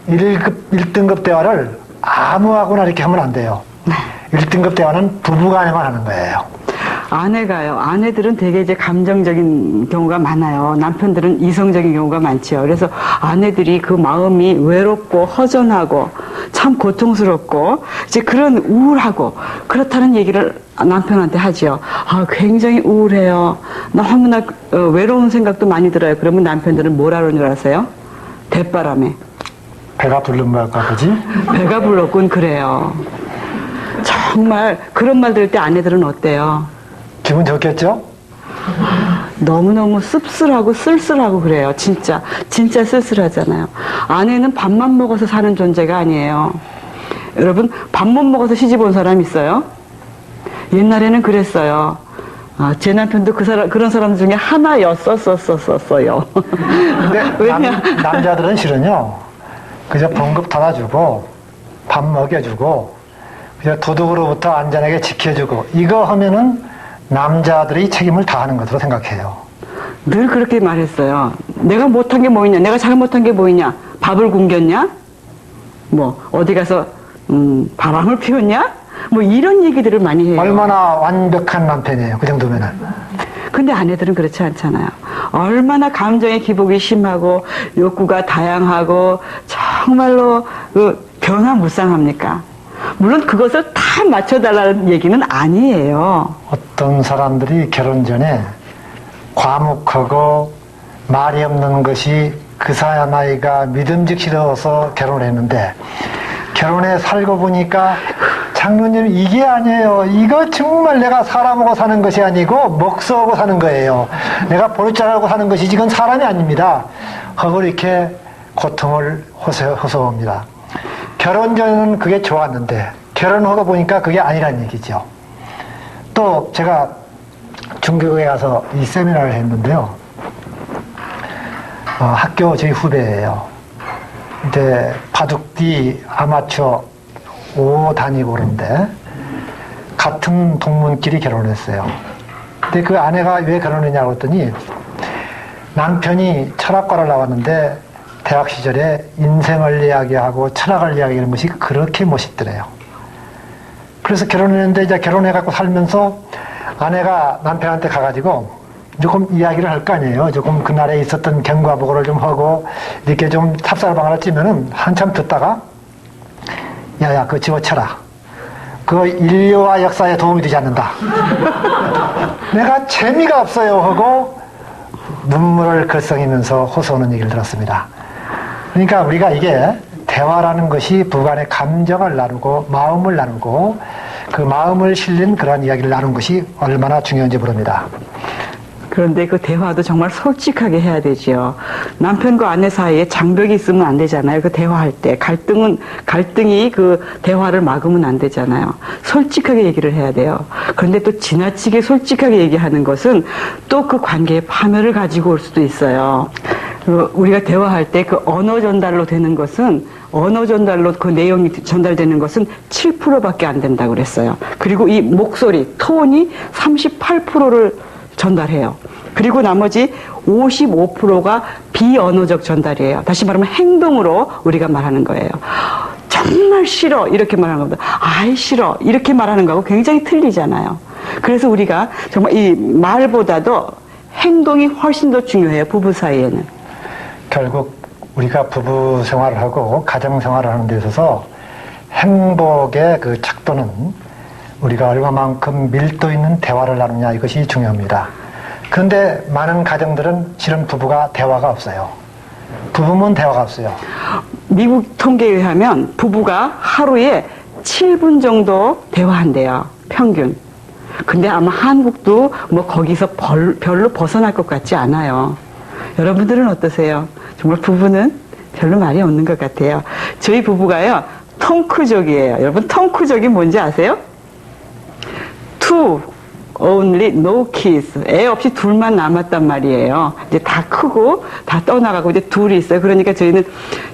1등급 대화를 아무하고나 이렇게 하면 안 돼요. 1등급 대화는 부부간에만 하는 거예요. 아내가요. 아내들은 되게 이제 감정적인 경우가 많아요. 남편들은 이성적인 경우가 많죠. 그래서 아내들이 그 마음이 외롭고 허전하고 참 고통스럽고 이제 그런 우울하고 그렇다는 얘기를 남편한테 하죠. 굉장히 우울해요. 너무나 외로운 생각도 많이 들어요. 그러면 남편들은 뭐라 그러는 줄 아세요? 대바람에. 배가 부른 말까 보지? 배가 불렀군 그래요. 정말 그런 말 들을 때 아내들은 어때요? 기분 좋겠죠? 너무너무 씁쓸하고 쓸쓸하고 그래요. 진짜 쓸쓸하잖아요. 아내는 밥만 먹어서 사는 존재가 아니에요. 여러분, 밥 못 먹어서 시집 온 사람 있어요? 옛날에는 그랬어요. 제 남편도 그런 사람 중에 하나였었어요. 근데 남자들은 실은요, 그저 봉급 닫아주고 밥 먹여주고 그저 도둑으로부터 안전하게 지켜주고 이거 하면은 남자들이 책임을 다하는 것으로 생각해요. 늘 그렇게 말했어요. 내가 못한 게 뭐있냐? 내가 잘못한 게 뭐있냐? 밥을 굶겼냐? 뭐 어디 가서 바람을 피웠냐? 뭐 이런 얘기들을 많이 해요. 얼마나 완벽한 남편이에요. 그 정도면은. 근데 아내들은 그렇지 않잖아요. 얼마나 감정의 기복이 심하고 욕구가 다양하고 정말로 변화무쌍합니까? 물론 그것을 다 맞춰달라는 얘기는 아니에요. 어떤 사람들이 결혼 전에 과묵하고 말이 없는 것이 그 사나이가 믿음직스러워서 결혼했는데 결혼해 살고 보니까 장로님 이게 아니에요. 이거 정말 내가 사람하고 사는 것이 아니고 목수하고 사는 거예요. 내가 보리자라고 사는 것이지 이건 사람이 아닙니다. 하고 이렇게 고통을 호소합니다. 결혼 전에는 그게 좋았는데 결혼하고 보니까 그게 아니란 얘기죠. 또 제가 중국에 가서 이 세미나를 했는데요. 학교 저희 후배예요. 근데 바둑띠 아마추어 5 다니고 그러는데 같은 동문끼리 결혼했어요. 근데 그 아내가 왜 결혼했냐고 했더니 남편이 철학과를 나왔는데 대학 시절에 인생을 이야기하고 철학을 이야기하는 것이 그렇게 멋있더래요. 그래서 결혼했는데 이제 결혼해갖고 살면서 아내가 남편한테 가가지고 조금 이야기를 할 거 아니에요. 조금 그날에 있었던 경과보고를 좀 하고 이렇게 좀 탑살방을 찌면은 한참 듣다가 야야 그거 집어쳐라. 그거 인류와 역사에 도움이 되지 않는다. 내가 재미가 없어요 하고 눈물을 글썽이면서 호소하는 얘기를 들었습니다. 그러니까 우리가 이게 대화라는 것이 부부간의 감정을 나누고 마음을 나누고 그 마음을 실린 그런 이야기를 나누는 것이 얼마나 중요한지 모릅니다. 그런데 그 대화도 정말 솔직하게 해야 되지요. 남편과 아내 사이에 장벽이 있으면 안 되잖아요. 그 대화할 때 갈등이 그 대화를 막으면 안 되잖아요. 솔직하게 얘기를 해야 돼요. 그런데 또 지나치게 솔직하게 얘기하는 것은 또 그 관계에 파멸을 가지고 올 수도 있어요. 우리가 대화할 때 그 언어 전달로 되는 것은 언어 전달로 그 내용이 전달되는 것은 7%밖에 안 된다고 그랬어요. 그리고 이 목소리, 톤이 38%를 전달해요. 그리고 나머지 55%가 비언어적 전달이에요. 다시 말하면 행동으로 우리가 말하는 거예요. 정말 싫어 이렇게 말하는 것보다 아이 싫어 이렇게 말하는 거하고 굉장히 틀리잖아요. 그래서 우리가 정말 이 말보다도 행동이 훨씬 더 중요해요. 부부 사이에는. 결국 우리가 부부 생활을 하고 가정 생활을 하는 데 있어서 행복의 그 척도는 우리가 얼마만큼 밀도 있는 대화를 나누냐 이것이 중요합니다. 그런데 많은 가정들은 실은 부부가 대화가 없어요. 부부면 대화가 없어요. 미국 통계에 의하면 부부가 하루에 7분 정도 대화한대요. 평균. 근데 아마 한국도 뭐 거기서 별로 벗어날 것 같지 않아요. 여러분들은 어떠세요? 정말 부부는 별로 말이 없는 것 같아요. 저희 부부가요, 텅크족이에요. 여러분, 텅크족이 뭔지 아세요? Two, only, no kids. 애 없이 둘만 남았단 말이에요. 이제 다 크고, 다 떠나가고, 이제 둘이 있어요. 그러니까 저희는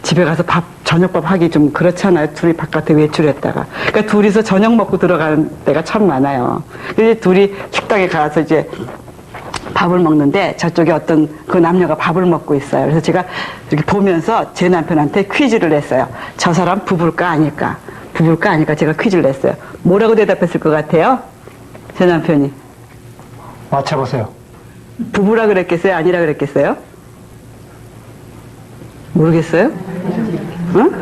집에 가서 저녁밥 하기 좀 그렇잖아요. 둘이 바깥에 외출했다가. 그러니까 둘이서 저녁 먹고 들어가는 때가 참 많아요. 이제 둘이 식당에 가서 이제 밥을 먹는데 저쪽에 어떤 그 남녀가 밥을 먹고 있어요. 그래서 제가 이렇게 보면서 제 남편한테 퀴즈를 냈어요. 저 사람 부부일까 아닐까? 부부일까 아닐까? 제가 퀴즈를 냈어요. 뭐라고 대답했을 것 같아요? 제 남편이. 맞춰보세요. 부부라 그랬겠어요? 아니라 그랬겠어요? 모르겠어요? 응?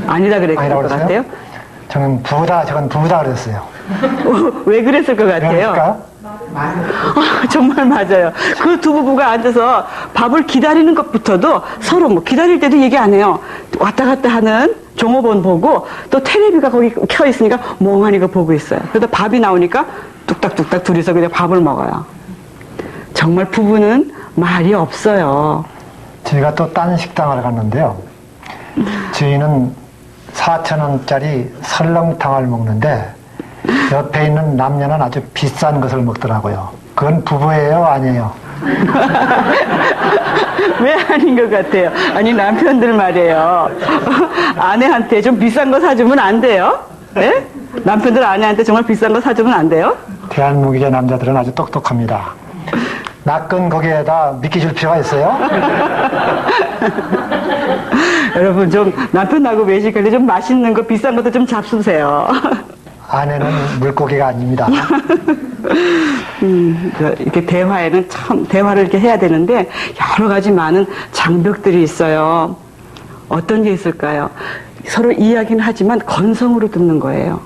아니라 그랬을 것 같아요? 저는 저건 부부다 그랬어요. 왜 그랬을 것 같아요? 그러니까 정말 맞아요. 그 두 부부가 앉아서 밥을 기다리는 것부터도 서로 뭐 기다릴 때도 얘기 안 해요. 왔다 갔다 하는 종업원 보고 또 텔레비가 거기 켜 있으니까 멍하니 그 보고 있어요. 그러다 밥이 나오니까 뚝딱뚝딱 둘이서 그냥 밥을 먹어요. 정말 부부는 말이 없어요. 저희가 또 딴 식당을 갔는데요. 저희는 4,000원짜리 설렁탕을 먹는데 옆에 있는 남녀는 아주 비싼 것을 먹더라고요. 그건 부부예요? 아니에요? 왜 아닌 것 같아요? 아니, 남편들 말이에요. 아내한테 좀 비싼 거 사주면 안 돼요? 네? 남편들 아내한테 정말 비싼 거 사주면 안 돼요? 대한민국의 남자들은 아주 똑똑합니다. 낚은 거기에다 미끼 줄 필요가 있어요? 여러분, 좀 남편하고 외식할 때 좀 맛있는 거, 비싼 것도 좀 잡수세요. 아내는 물고기가 아닙니다. 이렇게 대화에는 참, 대화를 이렇게 해야 되는데, 여러 가지 많은 장벽들이 있어요. 어떤 게 있을까요? 서로 이야기는 하지만 건성으로 듣는 거예요.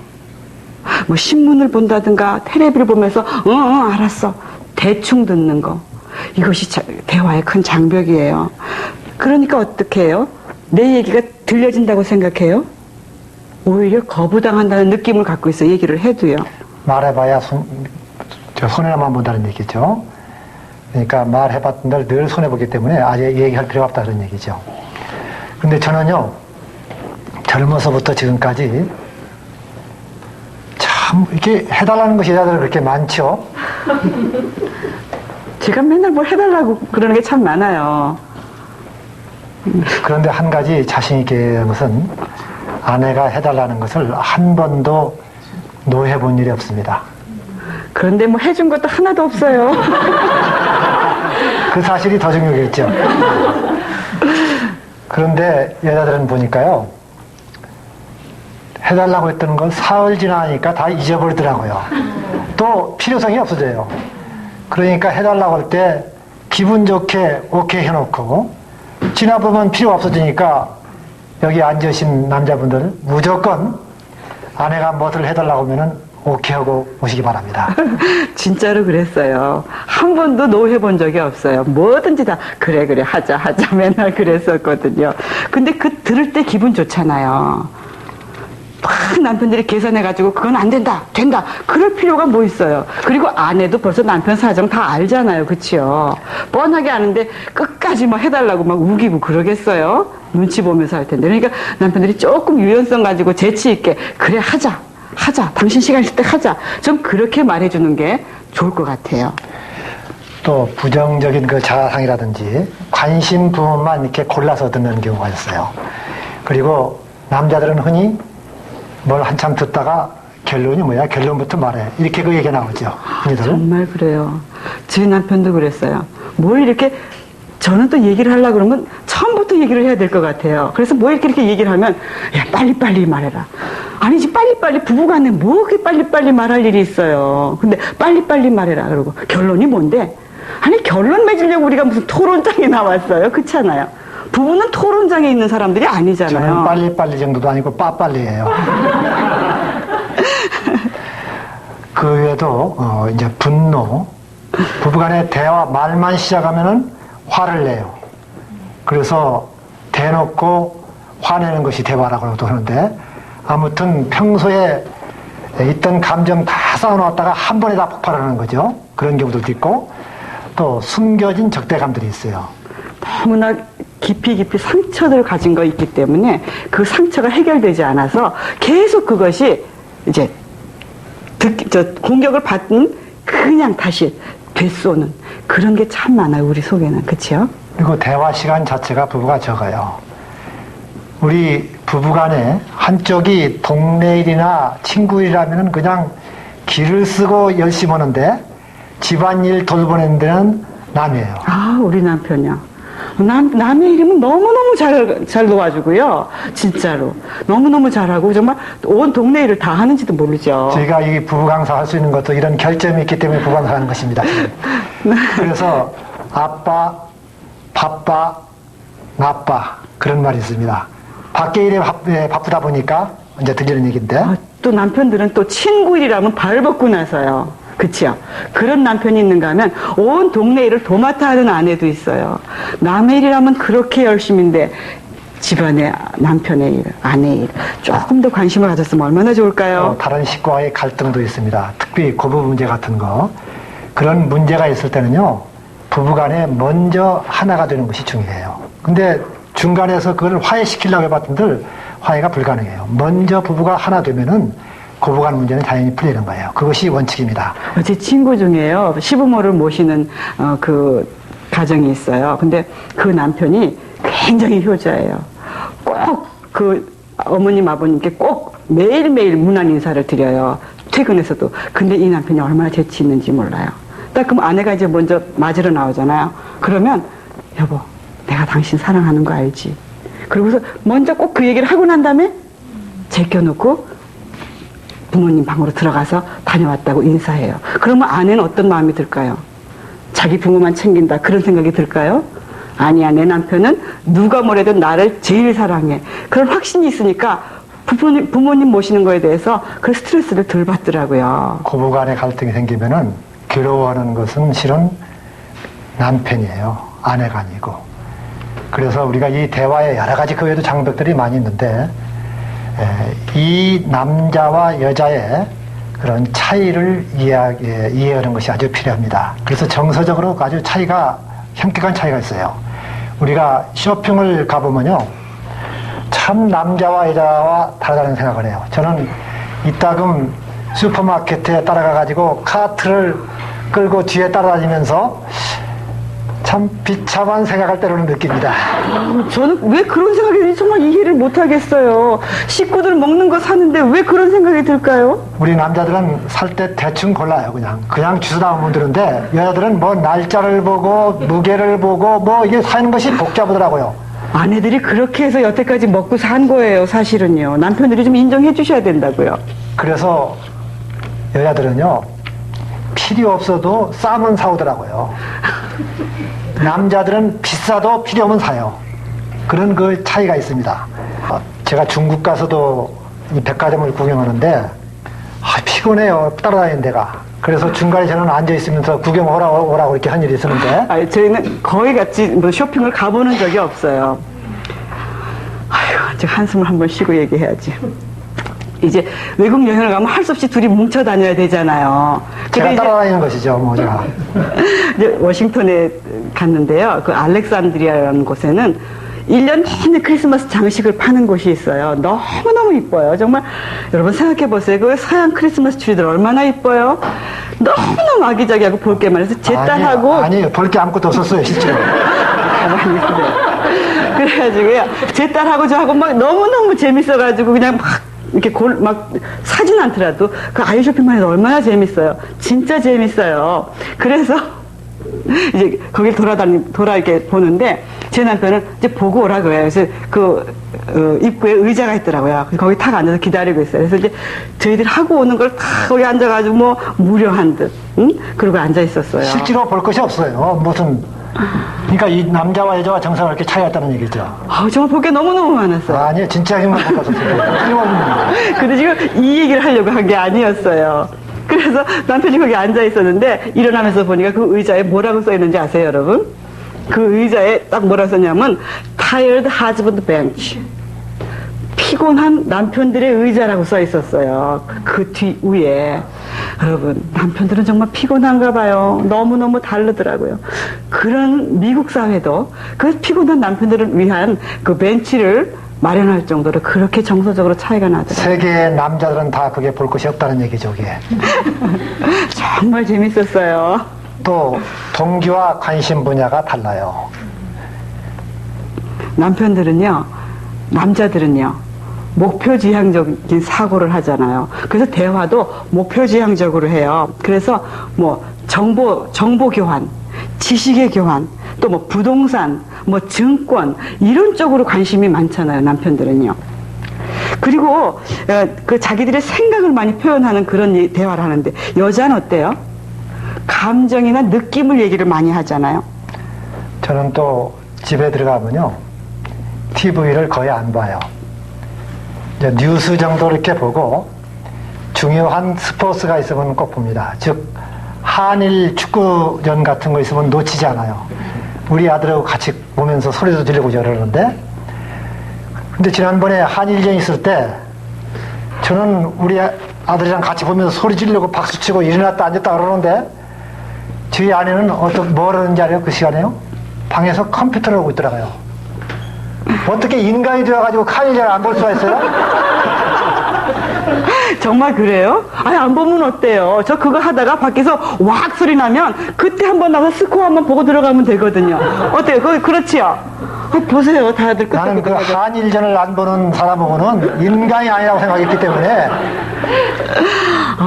뭐, 신문을 본다든가, 텔레비를 보면서, 알았어. 대충 듣는 거. 이것이 대화의 큰 장벽이에요. 그러니까 어떻게 해요? 내 얘기가 들려진다고 생각해요? 오히려 거부당한다는 느낌을 갖고 있어 얘기를 해도요. 말해봐야 손해만 본다는 얘기죠. 그러니까 말해봤던 늘 손해보기 때문에 아예 얘기할 필요가 없다는 얘기죠. 근데 저는요, 젊어서부터 지금까지 참 이렇게 해달라는 것이 여자들 그렇게 많죠. 제가 맨날 뭘 해달라고 그러는 게 참 많아요. 그런데 한 가지 자신 있게 한 것은 아내가 해달라는 것을 한 번도 노해본 일이 없습니다. 그런데 뭐 해준 것도 하나도 없어요. 그 사실이 더 중요하겠죠. 그런데 여자들은 보니까요, 해달라고 했던 걸 사흘 지나니까 다 잊어버리더라고요. 또 필요성이 없어져요. 그러니까 해달라고 할 때 기분 좋게 오케이 해놓고 지나보면 필요 없어지니까 여기 앉으신 남자분들 무조건 아내가 뭐를 해달라고 하면은 오케이 하고 오시기 바랍니다. 진짜로 그랬어요. 한 번도 노해본 적이 없어요. 뭐든지 다 그래 하자 맨날 그랬었거든요. 근데 그 들을 때 기분 좋잖아요. 막 남편들이 계산해가지고 그건 안 된다 그럴 필요가 뭐 있어요. 그리고 아내도 벌써 남편 사정 다 알잖아요. 그치요? 뻔하게 아는데 끝까지 뭐 해달라고 막 우기고 그러겠어요. 눈치 보면서 할 텐데. 그러니까 남편들이 조금 유연성 가지고 재치 있게 그래 하자 당신 시간 있을 때 하자 좀 그렇게 말해주는 게 좋을 것 같아요. 또 부정적인 그 자상이라든지 관심 부분만 이렇게 골라서 듣는 경우가 있어요. 그리고 남자들은 흔히 뭘 한참 듣다가 결론이 뭐야? 결론부터 말해. 이렇게 그 얘기가 나오죠. 흔히들. 정말 그래요. 저희 남편도 그랬어요. 뭘 이렇게 저는 또 얘기를 하려고 그러면 처음부터 얘기를 해야 될 것 같아요. 그래서 뭐 이렇게 얘기를 하면 야 빨리빨리 말해라. 아니지 빨리빨리 부부간에 뭐 그렇게 빨리빨리 말할 일이 있어요. 근데 빨리빨리 말해라. 그러고 결론이 뭔데? 아니 결론 맺으려고 우리가 무슨 토론장에 나왔어요. 그렇잖아요. 부부는 토론장에 있는 사람들이 아니잖아요. 저는 빨리빨리 정도도 아니고 빠빨리예요. 그 외에도 이제 분노, 부부간의 대화 말만 시작하면은 화를 내요. 그래서 대놓고 화내는 것이 대화라고도 하는데 아무튼 평소에 있던 감정 다 쌓아놓았다가 한 번에 다 폭발하는 거죠. 그런 경우도 있고 또 숨겨진 적대감들이 있어요. 너무나 깊이 상처를 가진 거 있기 때문에 그 상처가 해결되지 않아서 계속 그것이 이제 공격을 받는 그냥 다시 되쏘는 그런 게 참 많아요. 우리 속에는. 그렇죠? 그리고 대화 시간 자체가 부부가 적어요. 우리 부부간에 한쪽이 동네 일이나 친구 일이라면 그냥 길을 쓰고 열심히 오는데 집안일 돌보는 데는 남이에요. 아, 우리 남편이요. 남의 일이면 너무너무 잘 도와주고요. 진짜로. 너무너무 잘하고 정말 온 동네 일을 다 하는지도 모르죠. 저희가 이 부부 강사 할 수 있는 것도 이런 결점이 있기 때문에 부부 강사하는 것입니다. 그래서 아빠, 바빠, 나빠 그런 말이 있습니다. 밖에 일에 바쁘다 보니까 이제 들리는 얘기인데 아, 또 남편들은 또 친구 일이라면 발벗고 나서요. 그치요? 그런 남편이 있는가 하면 온 동네 일을 도맡아 하는 아내도 있어요. 남의 일이라면 그렇게 열심인데 집안의 남편의 일, 아내의 일 조금 더 관심을 가졌으면 얼마나 좋을까요? 다른 식구와의 갈등도 있습니다. 특히 고부 문제 같은 거 그런 문제가 있을 때는요 부부간에 먼저 하나가 되는 것이 중요해요. 근데 중간에서 그걸 화해시키려고 해봤던들 화해가 불가능해요. 먼저 부부가 하나 되면은 고부간 문제는 자연히 풀리는 거예요. 그것이 원칙입니다. 제 친구 중에요 시부모를 모시는 그 가정이 있어요. 근데 그 남편이 굉장히 효자예요. 꼭 그 어머님 아버님께 꼭 매일매일 문안 인사를 드려요. 퇴근해서도. 근데 이 남편이 얼마나 재치 있는지 몰라요. 딱 그럼 아내가 이제 먼저 맞으러 나오잖아요. 그러면 여보 내가 당신 사랑하는 거 알지? 그러고서 먼저 꼭 그 얘기를 하고 난 다음에 제껴놓고 부모님 방으로 들어가서 다녀왔다고 인사해요. 그러면 아내는 어떤 마음이 들까요? 자기 부모만 챙긴다 그런 생각이 들까요? 아니야, 내 남편은 누가 뭐래도 나를 제일 사랑해. 그런 확신이 있으니까 부모님 모시는 거에 대해서 그 스트레스를 덜 받더라고요. 고부간의 갈등이 생기면은 괴로워하는 것은 실은 남편이에요. 아내가 아니고. 그래서 우리가 이 대화에 여러 가지 그 외에도 장벽들이 많이 있는데 이 남자와 여자의 그런 차이를 이해하는 것이 아주 필요합니다. 그래서 정서적으로 아주 현격한 차이가 있어요. 우리가 쇼핑을 가보면요. 참 남자와 여자와 다르다는 생각을 해요. 저는 이따금 슈퍼마켓에 따라가가지고 카트를 끌고 뒤에 따라다니면서 참 비참한 생각을 때로는 느낍니다. 저는 왜 그런 생각이 드는지 정말 이해를 못하겠어요. 식구들 먹는 거 사는데 왜 그런 생각이 들까요? 우리 남자들은 살 때 대충 골라요. 그냥 주워 담으면 되는데 여자들은 뭐 날짜를 보고 무게를 보고 뭐 이게 사는 것이 복잡하더라고요. 아내들이 그렇게 해서 여태까지 먹고 산 거예요, 사실은요. 남편들이 좀 인정해 주셔야 된다고요. 그래서 여자들은요, 필요 없어도 싸면 사오더라고요. 남자들은 비싸도 필요 없으면 사요. 그런 그 차이가 있습니다. 제가 중국 가서도 이 백화점을 구경하는데, 피곤해요. 따라다니는 데가. 그래서 중간에 저는 앉아있으면서 구경 오라고 이렇게 한 일이 있었는데. 저희는 거의 같이 뭐 쇼핑을 가보는 적이 없어요. 아휴, 이제 한숨을 한번 쉬고 얘기해야지. 이제 외국 여행을 가면 할 수 없이 둘이 뭉쳐 다녀야 되잖아요. 제가 따라다니는 것이죠, 뭐 제가. 이제 워싱턴에 갔는데요. 그 알렉산드리아라는 곳에는 1년 내내 크리스마스 장식을 파는 곳이 있어요. 너무너무 이뻐요. 정말 여러분 생각해 보세요. 그 서양 크리스마스 트리들 얼마나 이뻐요. 너무너무 아기자기하고 볼 게 많아서 제 딸하고 아니요. 볼 게 아무것도 없었어요, 실제로. 가만히 있어요. 그래가지고요. 제 딸하고 저하고 막 너무너무 재밌어가지고 그냥 막 이렇게 막 사진 않더라도 그 아이 쇼핑만 해도 얼마나 재밌어요. 진짜 재밌어요. 그래서 이제 거길 이렇게 보는데 제 남편은 이제 보고 오라 그래요. 그래서 입구에 의자가 있더라고요. 거기 탁 앉아서 기다리고 있어요. 그래서 이제 저희들 하고 오는 걸 탁 거기 앉아가지고 뭐 무료한 듯, 응? 그러고 앉아 있었어요. 실제로 볼 것이 없어요. 그러니까 이 남자와 여자와 정서가 이렇게 차이가 있다는 얘기죠. 정말 볼 게 너무너무 많았어요. 아니요, 진짜 힘을 못 봤었어요. 근데 지금 이 얘기를 하려고 한 게 아니었어요. 그래서 남편이 거기 앉아 있었는데 일어나면서 보니까 그 의자에 뭐라고 써 있는지 아세요, 여러분? 그 의자에 딱 뭐라고 썼냐면 Tired Husband Bench. 피곤한 남편들의 의자라고 써 있었어요. 그 뒤 위에. 여러분, 남편들은 정말 피곤한가 봐요. 너무너무 다르더라고요. 그런 미국 사회도 그 피곤한 남편들을 위한 그 벤치를 마련할 정도로 그렇게 정서적으로 차이가 나더라고요. 세계의 남자들은 다 그게 볼 것이 없다는 얘기죠, 그게. 정말 재밌었어요. 또 동기와 관심 분야가 달라요. 남자들은요, 목표지향적인 사고를 하잖아요. 그래서 대화도 목표지향적으로 해요. 그래서 뭐 정보 교환, 지식의 교환, 또 뭐 부동산, 뭐 증권 이런 쪽으로 관심이 많잖아요. 남편들은요. 그리고 그 자기들의 생각을 많이 표현하는 그런 대화를 하는데 여자는 어때요? 감정이나 느낌을 얘기를 많이 하잖아요. 저는 또 집에 들어가면요, TV를 거의 안 봐요. 이제 뉴스 정도 이렇게 보고 중요한 스포츠가 있으면 꼭 봅니다. 즉 한일 축구전 같은 거 있으면 놓치지 않아요. 우리 아들하고 같이 보면서 소리도 지르고 저러는데, 근데 지난번에 한일전 있을 때 저는 우리 아들이랑 같이 보면서 소리 지르고 박수치고 일어났다 앉았다 그러는데 저희 아내는 뭘 하는지 알아요? 그 시간에요? 방에서 컴퓨터를 하고 있더라고요. 어떻게 인간이 되어가지고 한일전을 안 볼 수가 있어요? 정말 그래요? 아니, 안 보면 어때요? 저 그거 하다가 밖에서 왁 소리 나면 그때 한번 나가서 스코어 한번 보고 들어가면 되거든요. 어때요? 그렇지요? 보세요. 다들 끝에. 나는 그 한일전을 안 보는 사람하고는 인간이 아니라고 생각했기 때문에.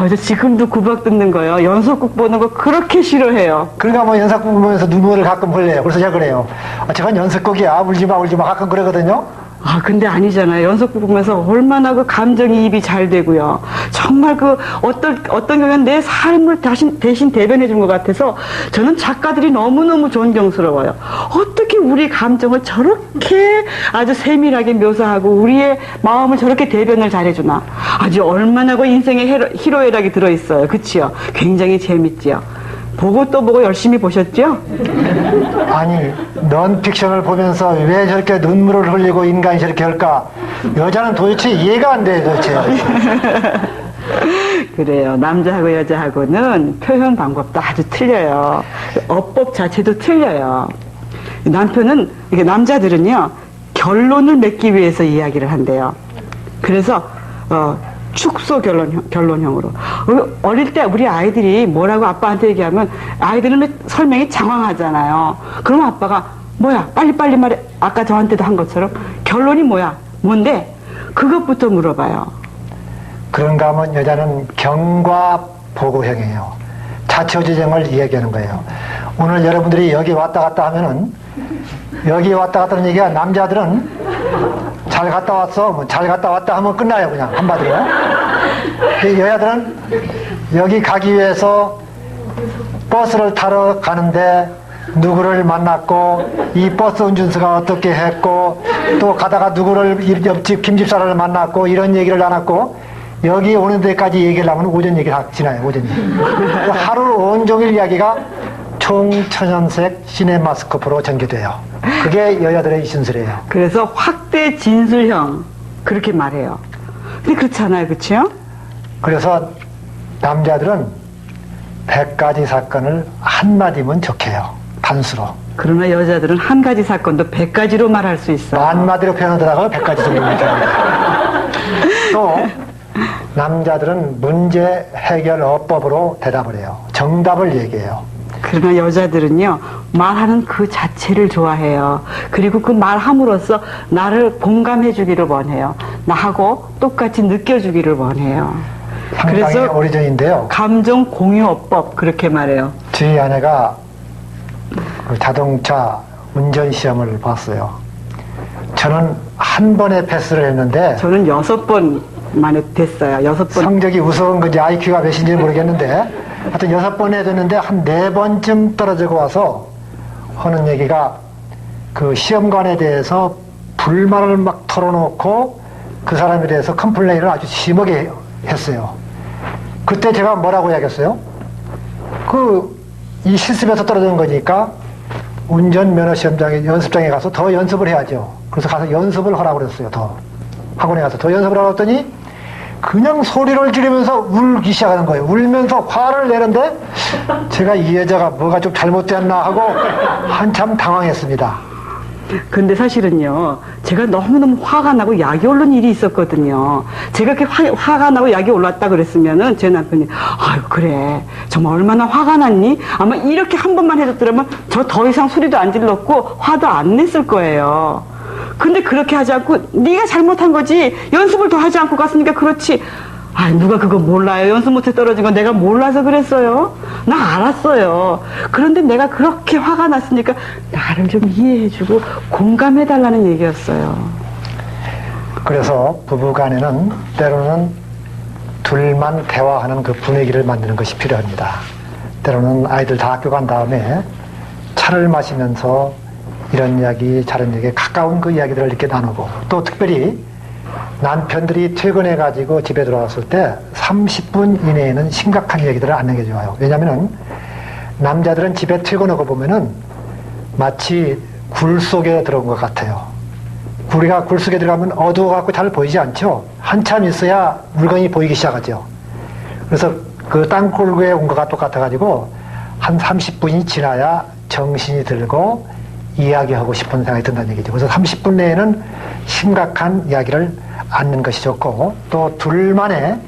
저 지금도 구박 듣는 거예요. 연속극 보는 거 그렇게 싫어해요. 그러니까 뭐 연속극 보면서 눈물을 가끔 흘려요. 그래서 제가 그래요. 저건 연속극이야. 울지 마 가끔 그러거든요. 근데 아니잖아요. 연속극 보면서 얼마나 그 감정이입이 잘 되고요. 정말 어떤 경우는 내 삶을 대신 대변해 준 것 같아서 저는 작가들이 너무너무 존경스러워요. 어떻게 우리 감정을 저렇게 아주 세밀하게 묘사하고 우리의 마음을 저렇게 대변을 잘해주나. 아주 얼마나 그 인생의 희로애락이 들어있어요. 그치요? 굉장히 재밌지요. 보고 또 보고 열심히 보셨죠? 아니, 넌픽션을 보면서 왜 저렇게 눈물을 흘리고 인간이 저렇게 할까? 여자는 도대체 이해가 안 돼, 도대체. 그래요. 남자하고 여자하고는 표현 방법도 아주 틀려요. 어법 자체도 틀려요. 남편은, 이게 남자들은요, 결론을 맺기 위해서 이야기를 한대요. 그래서, 축소 결론형으로. 어릴 때 우리 아이들이 뭐라고 아빠한테 얘기하면 아이들은 설명이 장황하잖아요. 그럼 아빠가, 뭐야, 빨리빨리 말해. 아까 저한테도 한 것처럼, 결론이 뭐야? 뭔데? 그것부터 물어봐요. 그런가 하면 여자는 경과 보고형이에요. 자초지정을 이야기하는 거예요. 오늘 여러분들이 여기 왔다 갔다 하면은, 여기 왔다 갔다 하는 얘기가 남자들은 잘 갔다 왔어, 뭐 잘 갔다 왔다 하면 끝나요, 그냥, 한마디로. 여자들은 여기 가기 위해서 버스를 타러 가는데 누구를 만났고, 이 버스 운전수가 어떻게 했고, 또 가다가 누구를, 옆집 김집사를 만났고, 이런 얘기를 나눴고, 여기 오는 데까지 얘기를 하면 오전 얘기 다 지나요, 오전 얘기. 하루 온종일 이야기가 총천연색 시네마스코프로 전개돼요. 그게 여자들의 진술이에요. 그래서 확대 진술형 그렇게 말해요. 근데 그렇지 않아요, 그렇죠? 그래서 남자들은 100가지 사건을 한마디면 좋게요. 단수로. 그러나 여자들은 한 가지 사건도 100가지로 말할 수 있어요. 만마디로 표현하더라도 100가지 정도는 됩니다. 또 남자들은 문제 해결 어법으로 대답을 해요. 정답을 얘기해요. 그러나 여자들은요, 말하는 그 자체를 좋아해요. 그리고 그 말함으로써 나를 공감해 주기를 원해요. 나하고 똑같이 느껴주기를 원해요. 상당히 그래서 오리전인데요. 감정 공유어법 그렇게 말해요. 저희 아내가 그 자동차 운전 시험을 봤어요. 저는 한 번에 패스를 했는데 저는 6번 만에 됐어요. 6번. 성적이 우스운 건지 IQ가 몇인지 모르겠는데 하여튼 6번에 됐는데 한 4번쯤 떨어지고 와서 하는 얘기가 그 시험관에 대해서 불만을 막 털어놓고 그 사람에 대해서 컴플레인을 아주 심하게 했어요. 그때 제가 뭐라고 이야기했어요? 이 실습에서 떨어지는 거니까 운전면허 시험장에 연습장에 가서 더 연습을 해야죠. 그래서 가서 연습을 하라고 그랬어요. 더 학원에 가서 더 연습을 하라고 했더니 그냥 소리를 지르면서 울기 시작하는 거예요. 울면서 화를 내는데 제가 이 여자가 뭐가 좀 잘못됐나 하고 한참 당황했습니다. 근데 사실은요, 제가 너무너무 화가 나고 약이 오른 일이 있었거든요. 제가 그렇게 화가 나고 약이 올랐다 그랬으면은 제 남편이, 아유, 그래. 정말 얼마나 화가 났니? 아마 이렇게 한 번만 해줬더라면 저 더 이상 소리도 안 질렀고 화도 안 냈을 거예요. 근데 그렇게 하지 않고 네가 잘못한 거지. 연습을 더 하지 않고 갔으니까 그렇지. 아, 누가 그거 몰라요. 연습 못해 떨어진 건 내가 몰라서 그랬어요. 나 알았어요. 그런데 내가 그렇게 화가 났으니까 나를 좀 이해해주고 공감해달라는 얘기였어요. 그래서 부부간에는 때로는 둘만 대화하는 그 분위기를 만드는 것이 필요합니다. 때로는 아이들 다 학교 간 다음에 차를 마시면서 이런 이야기 저런 이야기 가까운 그 이야기들을 이렇게 나누고 또 특별히 남편들이 퇴근해가지고 집에 들어왔을 때 30분 이내에는 심각한 얘기들을 안 하는 게 좋아요. 왜냐면은 남자들은 집에 퇴근하고 보면은 마치 굴 속에 들어온 것 같아요. 우리가 굴 속에 들어가면 어두워갖고 잘 보이지 않죠? 한참 있어야 물건이 보이기 시작하죠. 그래서 그 땅굴에 온 것과 똑같아가지고 한 30분이 지나야 정신이 들고 이야기하고 싶은 생각이 든다는 얘기죠. 그래서 30분 내에는 심각한 이야기를 않는 것이 좋고 또 둘만의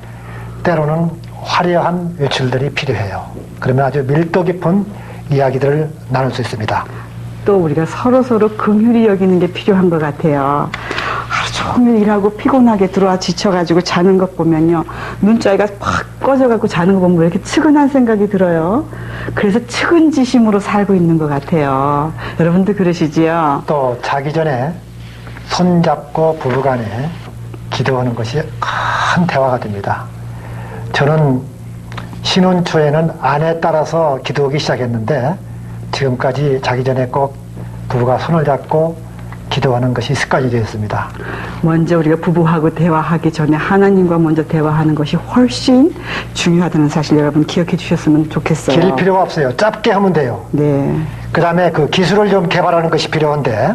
때로는 화려한 외출들이 필요해요. 그러면 아주 밀도 깊은 이야기들을 나눌 수 있습니다. 또 우리가 서로서로 긍휼히 여기는 게 필요한 것 같아요. 하루 종일 일하고 피곤하게 들어와 지쳐가지고 자는 것 보면요. 눈자리가 팍 꺼져갖고 자는 거 보면 왜 이렇게 측은한 생각이 들어요. 그래서 측은지심으로 살고 있는 것 같아요. 여러분도 그러시지요? 또 자기 전에 손잡고 부부간에 기도하는 것이 큰 대화가 됩니다. 저는 신혼 초에는 아내에 따라서 기도하기 시작했는데 지금까지 자기 전에 꼭 부부가 손을 잡고 기도하는 것이 습관이 되었습니다. 먼저 우리가 부부하고 대화하기 전에 하나님과 먼저 대화하는 것이 훨씬 중요하다는 사실 여러분 기억해 주셨으면 좋겠어요. 길 필요가 없어요. 짧게 하면 돼요. 네. 그 다음에 그 기술을 좀 개발하는 것이 필요한데,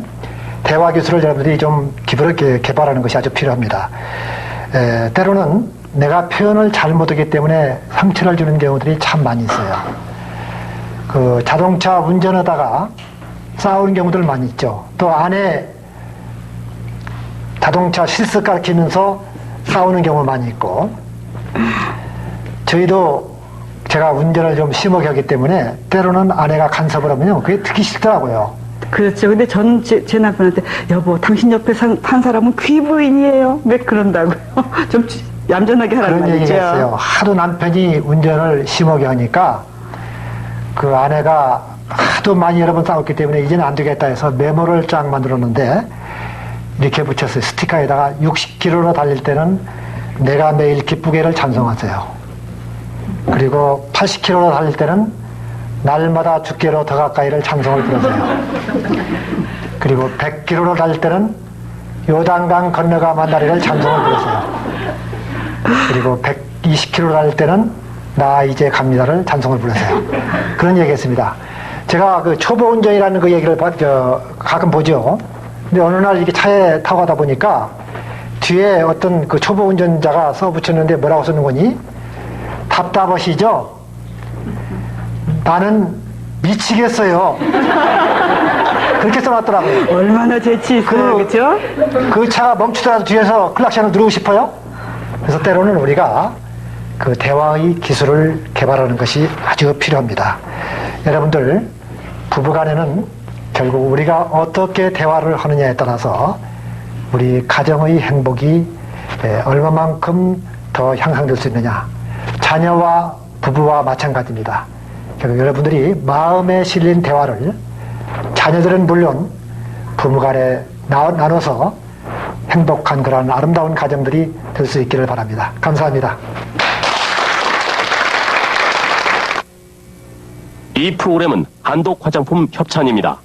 대화 기술을 여러분들이 좀 기부럽게 개발하는 것이 아주 필요합니다. 때로는 내가 표현을 잘 못하기 때문에 상처를 주는 경우들이 참 많이 있어요. 그 자동차 운전하다가 싸우는 경우들 많이 있죠. 또 아내 자동차 실습 가르치면서 싸우는 경우 많이 있고, 저희도 제가 운전을 좀 심하게 하기 때문에 때로는 아내가 간섭을 하면요, 그게 듣기 싫더라고요. 그렇죠. 근데 저는 제 남편한테 여보 당신 옆에 탄 사람은 귀부인이에요. 왜 그런다고요? 좀 얌전하게 하라는 그런 말이죠. 얘기가 있어요. 하도 남편이 운전을 심하게 하니까 그 아내가 하도 많이 여러 번 싸웠기 때문에 이제는 안 되겠다 해서 메모를 쫙 만들었는데 이렇게 붙였어요. 스티커에다가 60km로 달릴 때는 내가 매일 기쁘게를 찬송하세요. 그리고 80km로 달릴 때는 날마다 주께로 더 가까이를 찬송을 부르세요. 그리고 100km로 달릴 때는 요단강 건너가 만나리를 찬송을 부르세요. 그리고 120km로 달릴 때는 나 이제 갑니다를 찬송을 부르세요. 그런 얘기했습니다. 제가 그 초보 운전이라는 그 얘기를 가끔 보죠. 근데 어느 날 이렇게 차에 타고 가다 보니까 뒤에 어떤 그 초보 운전자가 써 붙였는데 뭐라고 쓰는 거니? 답답하시죠? 나는 미치겠어요. 그렇게 써놨더라고요. 얼마나 재치 있어요. 그렇죠? 그 차가 멈추더라도 뒤에서 클락션을 누르고 싶어요? 그래서 때로는 우리가 그 대화의 기술을 개발하는 것이 아주 필요합니다. 여러분들, 부부간에는 결국 우리가 어떻게 대화를 하느냐에 따라서 우리 가정의 행복이 얼마만큼 더 향상될 수 있느냐. 자녀와 부부와 마찬가지입니다. 결국 여러분들이 마음에 실린 대화를 자녀들은 물론 부부간에 나눠서 행복한 그런 아름다운 가정들이 될 수 있기를 바랍니다. 감사합니다. 이 프로그램은 한독 화장품 협찬입니다.